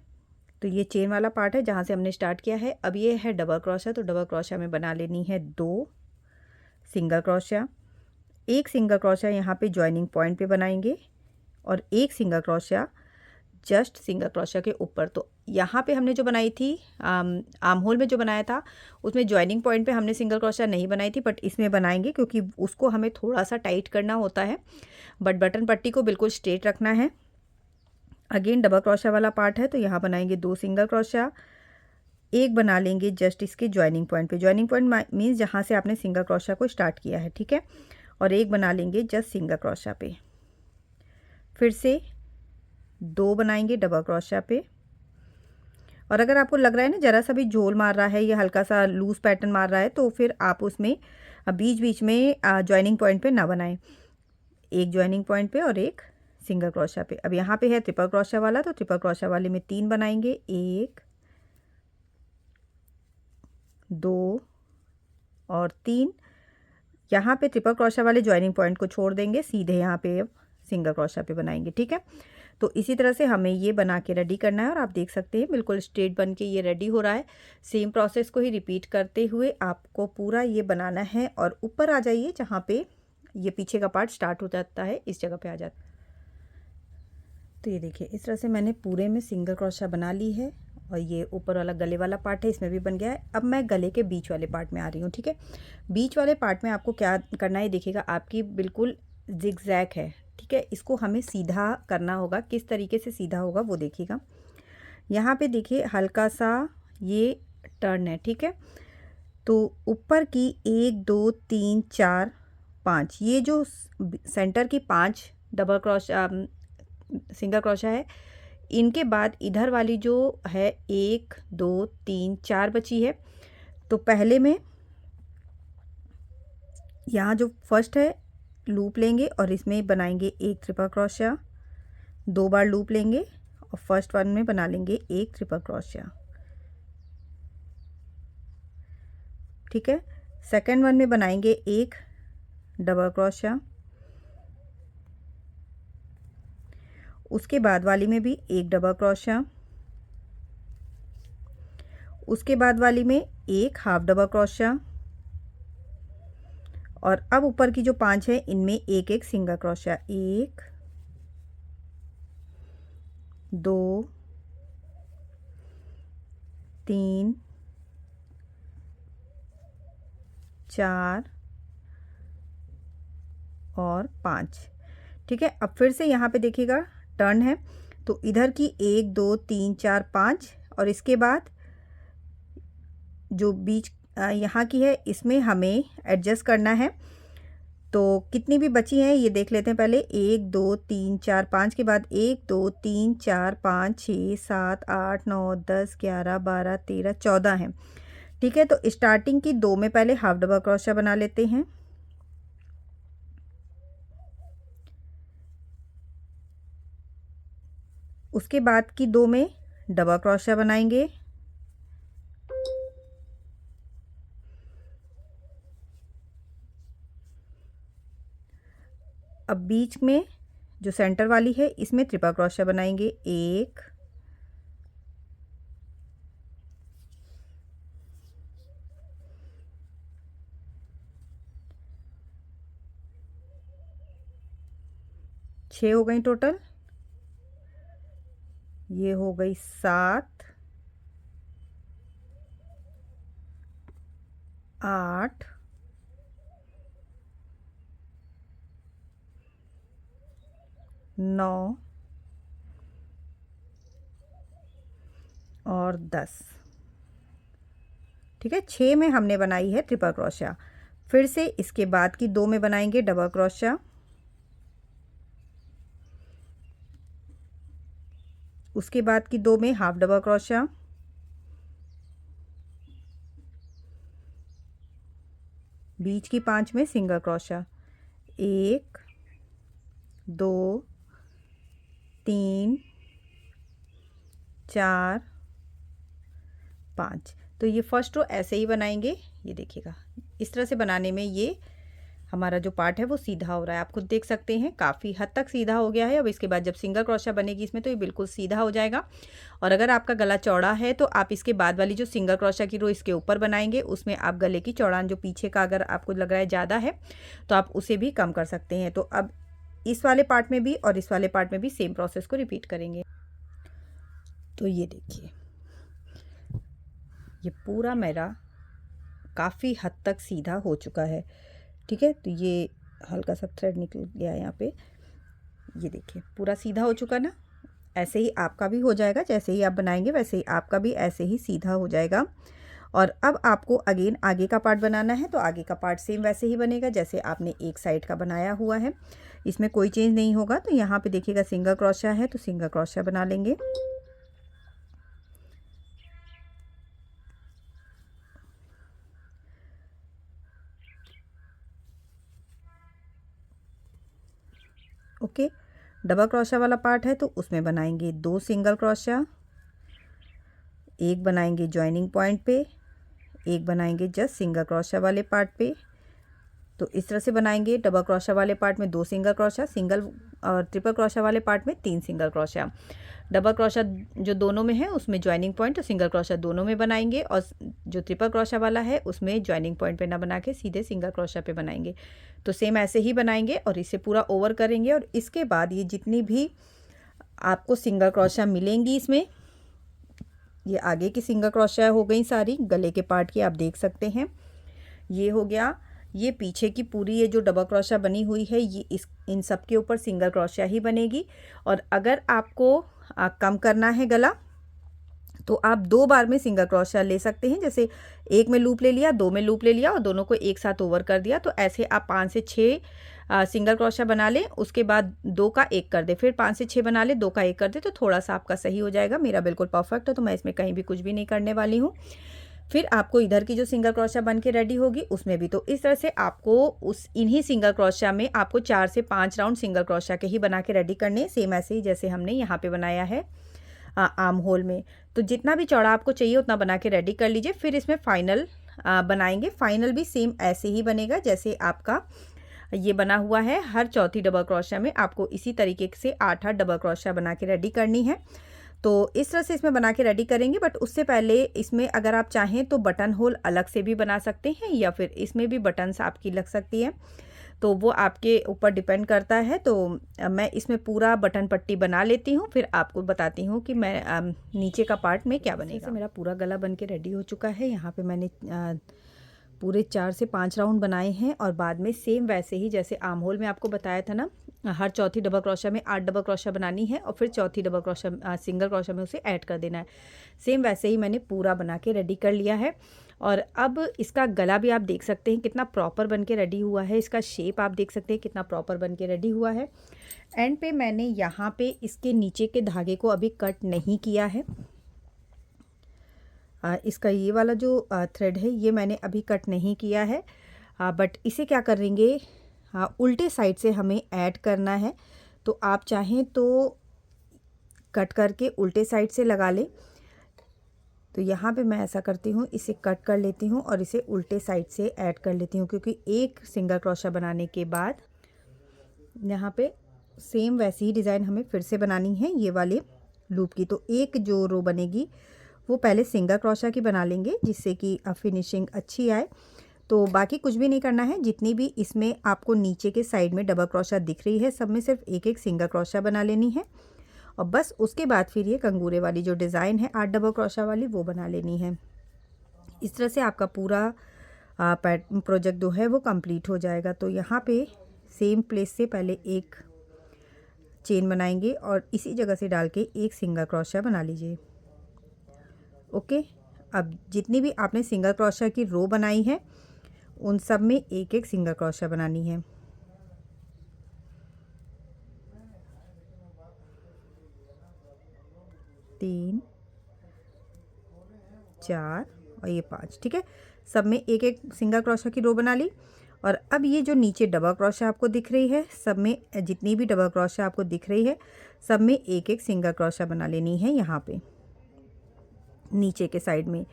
तो ये चेन वाला पार्ट है जहाँ से हमने स्टार्ट किया है। अब ये है डबल क्रोशिया। तो डबल क्रोशिया में बना लेनी है 2 सिंगल क्रोशिया। एक सिंगल क्रोशिया यहाँ पे जॉइनिंग पॉइंट पे बनाएंगे और एक single crochet just single crochet के ऊपर। तो यहाँ पे हमने जो बनाई थी आर्म होल में जो बनाया था उसमें जॉइनिंग पॉइंट पे हमने सिंगल क्रोशिया नहीं बनाई थी, बट इसमें बनाएंगे क्योंकि उसको हमें थोड़ा सा टाइट करना होता है, बट बटन पट्टी को बिल्कुल स्ट्रेट रखना है। अगेन डबल क्रोशिया वाला पार्ट है तो यहाँ बनाएंगे 2 सिंगल क्रोशिया। एक बना लेंगे जस्ट इसके जॉइनिंग पॉइंट पे। जॉइनिंग पॉइंट मीन्स जहाँ से आपने सिंगल क्रोशिया को स्टार्ट किया है। ठीक है, और एक बना लेंगे जस्ट सिंगल क्रोशिया पे। फिर से 2 बनाएंगे डबल क्रोशिया पे। और अगर आपको लग रहा है ना ज़रा सा भी झोल मार रहा है या हल्का सा लूज पैटर्न मार रहा है तो फिर आप उसमें बीच बीच में जॉइनिंग पॉइंट पे ना बनाएं। एक जॉइनिंग पॉइंट पे और एक सिंगल क्रोशिया पे। अब यहाँ पे है ट्रिपल क्रोशिया वाला, तो ट्रिपल क्रोशिया वाले में 3 बनाएंगे, 1 2 और 3। यहाँ पे ट्रिपल क्रोशिया वाले जॉइनिंग पॉइंट को छोड़ देंगे, सीधे यहाँ पे अब सिंगल क्रोशिया पे बनाएंगे। ठीक है, तो इसी तरह से हमें ये बना के रेडी करना है और आप देख सकते हैं बिल्कुल स्ट्रेट बन के ये रेडी हो रहा है। सेम प्रोसेस को ही रिपीट करते हुए आपको पूरा ये बनाना है और ऊपर आ जाइए जहाँ पे ये पीछे का पार्ट स्टार्ट हो जाता है, इस जगह पे आ जाता है। तो ये देखिए इस तरह से मैंने पूरे में सिंगल क्रोशिया बना ली है और ये ऊपर वाला गले वाला पार्ट है इसमें भी बन गया है। अब मैं गले के बीच वाले पार्ट में आ रही हूँ। ठीक है, बीच वाले पार्ट में आपको क्या करना है देखिएगा, आपकी बिल्कुल जिगजैग है। ठीक है, इसको हमें सीधा करना होगा। किस तरीके से सीधा होगा वो देखिएगा। यहाँ पे देखिए हल्का सा ये टर्न है। ठीक है, तो ऊपर की 1 2 3 4 5 ये जो सेंटर की 5 डबल क्रोशिया सिंगल क्रोशिया है, इनके बाद इधर वाली जो है 1 2 3 4 बची है। तो पहले में यहाँ जो फर्स्ट है लूप लेंगे और इसमें बनाएंगे एक ट्रिपल क्रोशिया, 2 बार लूप लेंगे और फर्स्ट वन में बना लेंगे एक ट्रिपल क्रोशिया। ठीक है, सेकंड वन में बनाएंगे एक डबल क्रोशिया, उसके बाद वाली में भी एक डबल क्रोशिया, उसके बाद वाली में एक हाफ डबल क्रोशिया और अब ऊपर की जो 5 है इनमें एक एक सिंगल क्रोशिया, 1 2 3 4 और 5। ठीक है, अब फिर से यहाँ पे देखिएगा टर्न है, तो इधर की 1 2 3 4 5 और इसके बाद जो बीच यहाँ की है इसमें हमें एडजस्ट करना है। तो कितनी भी बची हैं ये देख लेते हैं पहले। 1 2 3 4 5 के बाद 1 2 3 4 5 6 7 8 9 10 11 12 13 14 हैं। ठीक है, तो स्टार्टिंग की 2 में पहले हाफ डबल क्रोशिया बना लेते हैं। उसके बाद की 2 में डबल क्रोशिया बनाएंगे। अब बीच में जो सेंटर वाली है इसमें ट्रिपल क्रोशिया बनाएंगे। 1 6 हो गई टोटल, ये हो गई 7 8 9 और 10। ठीक है, 6 में हमने बनाई है ट्रिपल क्रोशिया। फिर से इसके बाद की 2 में बनाएंगे डबल क्रोशिया। उसके बाद की 2 में हाफ डबल क्रोशिया। बीच की 5 में सिंगल क्रोशिया। 1 2 3 4 5। तो ये फर्स्ट रो ऐसे ही बनाएंगे। ये देखिएगा इस तरह से बनाने में ये हमारा जो पार्ट है वो सीधा हो रहा है। आप खुद देख सकते हैं काफ़ी हद तक सीधा हो गया है। अब इसके बाद जब सिंगल क्रोशिया बनेगी इसमें तो ये बिल्कुल सीधा हो जाएगा। और अगर आपका गला चौड़ा है तो आप इसके बाद वाली जो सिंगल क्रोशिया की रो इसके ऊपर बनाएंगे उसमें आप गले की चौड़ान जो पीछे का अगर आपको लग रहा है ज़्यादा है तो आप उसे भी कम कर सकते हैं। तो अब इस वाले पार्ट में भी और इस वाले पार्ट में भी सेम प्रोसेस को रिपीट करेंगे। तो ये देखिए ये पूरा मेरा काफ़ी हद तक सीधा हो चुका है। ठीक है, तो ये हल्का सा थ्रेड निकल गया यहाँ पे। ये देखिए पूरा सीधा हो चुका ना। ऐसे ही आपका भी हो जाएगा, जैसे ही आप बनाएंगे वैसे ही आपका भी ऐसे ही सीधा हो जाएगा। और अब आपको अगेन आगे का पार्ट बनाना है, तो आगे का पार्ट सेम वैसे ही बनेगा जैसे आपने एक साइड का बनाया हुआ है। इसमें कोई चेंज नहीं होगा। तो यहाँ पे देखिएगा सिंगल क्रोशिया है तो सिंगल क्रोशिया बना लेंगे। ओके, डबल क्रोशिया वाला पार्ट है तो उसमें बनाएंगे 2 सिंगल क्रोशिया, एक बनाएंगे जॉइनिंग पॉइंट पे, एक बनाएंगे जस्ट सिंगल क्रोशिया वाले पार्ट पे। तो इस तरह से बनाएंगे। डबल क्रोशिया वाले पार्ट में 2 सिंगल क्रोशिया, सिंगल और ट्रिपल क्रोशिया वाले पार्ट में 3 सिंगल क्रोशिया। डबल क्रोशिया जो दोनों में है उसमें जॉइनिंग पॉइंट और सिंगल क्रोशिया दोनों में बनाएंगे। और जो ट्रिपल क्रोशिया वाला है उसमें जॉइनिंग पॉइंट पे ना बना के सीधे सिंगल क्रोशिया पे बनाएंगे। तो सेम ऐसे ही बनाएंगे और इसे पूरा ओवर करेंगे। और इसके बाद ये जितनी भी आपको सिंगल क्रोशिया मिलेंगी इसमें, ये आगे की सिंगल क्रोशिया हो गई सारी, गले के पार्ट की आप देख सकते हैं ये हो गया। ये पीछे की पूरी ये जो डबल क्रोशिया बनी हुई है ये इन सब के ऊपर सिंगल क्रोशिया ही बनेगी। और अगर आपको कम करना है गला तो आप 2 बार में सिंगल क्रोशिया ले सकते हैं। जैसे एक में लूप ले लिया, 2 में लूप ले लिया और दोनों को एक साथ ओवर कर दिया। तो ऐसे आप 5 से 6 सिंगल क्रोशिया बना लें, उसके बाद 2 का 1 कर दे, फिर 5 से 6 बना ले, 2 का 1 कर दे, तो थोड़ा सा आपका सही हो जाएगा। मेरा बिल्कुल परफेक्ट है तो मैं इसमें कहीं भी कुछ भी नहीं करने वाली हूँ। फिर आपको इधर की जो सिंगल क्रोशिया बन के रेडी होगी उसमें भी तो इस तरह से आपको उस इन्हीं सिंगल क्रोशिया में आपको 4 से 5 राउंड सिंगल क्रोशिया के ही बना के रेडी करने, सेम ऐसे ही जैसे हमने यहाँ पे बनाया है आर्म होल में। तो जितना भी चौड़ा आपको चाहिए उतना बना के रेडी कर लीजिए। फिर इसमें फाइनल बनाएंगे। फाइनल भी सेम ऐसे ही बनेगा जैसे आपका ये बना हुआ है। हर चौथी डबल क्रोशिया में आपको इसी तरीके से 8-8 डबल क्रोशिया बना के रेडी करनी है। तो इस तरह से इसमें बना के रेडी करेंगे। बट उससे पहले इसमें अगर आप चाहें तो बटन होल अलग से भी बना सकते हैं या फिर इसमें भी बटन्स आपकी लग सकती है। तो वो आपके ऊपर डिपेंड करता है। तो मैं इसमें पूरा बटन पट्टी बना लेती हूँ, फिर आपको बताती हूँ कि मैं नीचे का पार्ट में क्या बनेगा। मेरा पूरा गला बन के रेडी हो चुका है। यहाँ पे मैंने पूरे 4 से 5 राउंड बनाए हैं और बाद में सेम वैसे ही जैसे आर्म होल में आपको बताया था ना, हर चौथी डबल क्रोशा में 8 डबल क्रोशा बनानी है और फिर चौथी डबल क्रोशा सिंगल क्रोशा में उसे ऐड कर देना है। सेम वैसे ही मैंने पूरा बना के रेडी कर लिया है। और अब इसका गला भी आप देख सकते हैं कितना प्रॉपर बन के रेडी हुआ है। इसका शेप आप देख सकते हैं कितना प्रॉपर बन के रेडी हुआ है। एंड पे मैंने यहाँ पे इसके नीचे के धागे को अभी कट नहीं किया है। इसका ये वाला जो थ्रेड है ये मैंने अभी कट नहीं किया है, बट इसे क्या करेंगे, उल्टे साइड से हमें ऐड करना है। तो आप चाहें तो कट करके उल्टे साइड से लगा लें। तो यहाँ पे मैं ऐसा करती हूँ, इसे कट कर लेती हूँ और इसे उल्टे साइड से ऐड कर लेती हूँ, क्योंकि एक सिंगल क्रोशा बनाने के बाद यहाँ पे सेम वैसी ही डिज़ाइन हमें फिर से बनानी है ये वाले लूप की। तो एक जो रो बनेगी वो पहले सिंगल क्रोशा की बना लेंगे जिससे कि फिनिशिंग अच्छी आए। तो बाकी कुछ भी नहीं करना है। जितनी भी इसमें आपको नीचे के साइड में डबल क्रोशा दिख रही है सब में सिर्फ एक एक सिंगल क्रोशा बना लेनी है और बस उसके बाद फिर ये कंगूरे वाली जो डिज़ाइन है 8 डबल क्रोशा वाली वो बना लेनी है। इस तरह से आपका पूरा प्रोजेक्ट जो है वो कंप्लीट हो जाएगा। तो यहाँ पे सेम प्लेस से पहले एक चेन बनाएंगे और इसी जगह से डाल के एक सिंगल क्रोशा बना लीजिए। ओके, अब जितनी भी आपने सिंगल क्रोशा की रो बनाई है उन सब में एक एक सिंगल क्रोशा बनानी है। तीन, 4 और ये 5, ठीक है। सब में एक एक सिंगल क्रोशा की रो बना ली। और अब ये जो नीचे डबल क्रोशा आपको दिख रही है सब में जितनी भी डबल क्रोशा आपको दिख रही है सब में एक एक सिंगल क्रोशा बना लेनी है यहाँ पे नीचे के साइड में।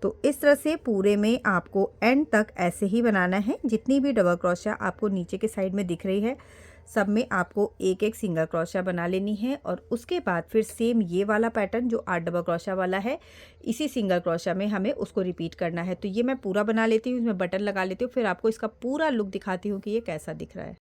तो इस तरह से पूरे में आपको एंड तक ऐसे ही बनाना है। जितनी भी डबल क्रोशा आपको नीचे के साइड में दिख रही है सब में आपको एक एक सिंगल क्रोशा बना लेनी है। और उसके बाद फिर सेम ये वाला पैटर्न जो 8 डबल क्रोशा वाला है इसी सिंगल क्रोशा में हमें उसको रिपीट करना है। तो ये मैं पूरा बना लेती हूँ, इसमें बटन लगा लेती हूँ, फिर आपको इसका पूरा लुक दिखाती हूँ कि ये कैसा दिख रहा है।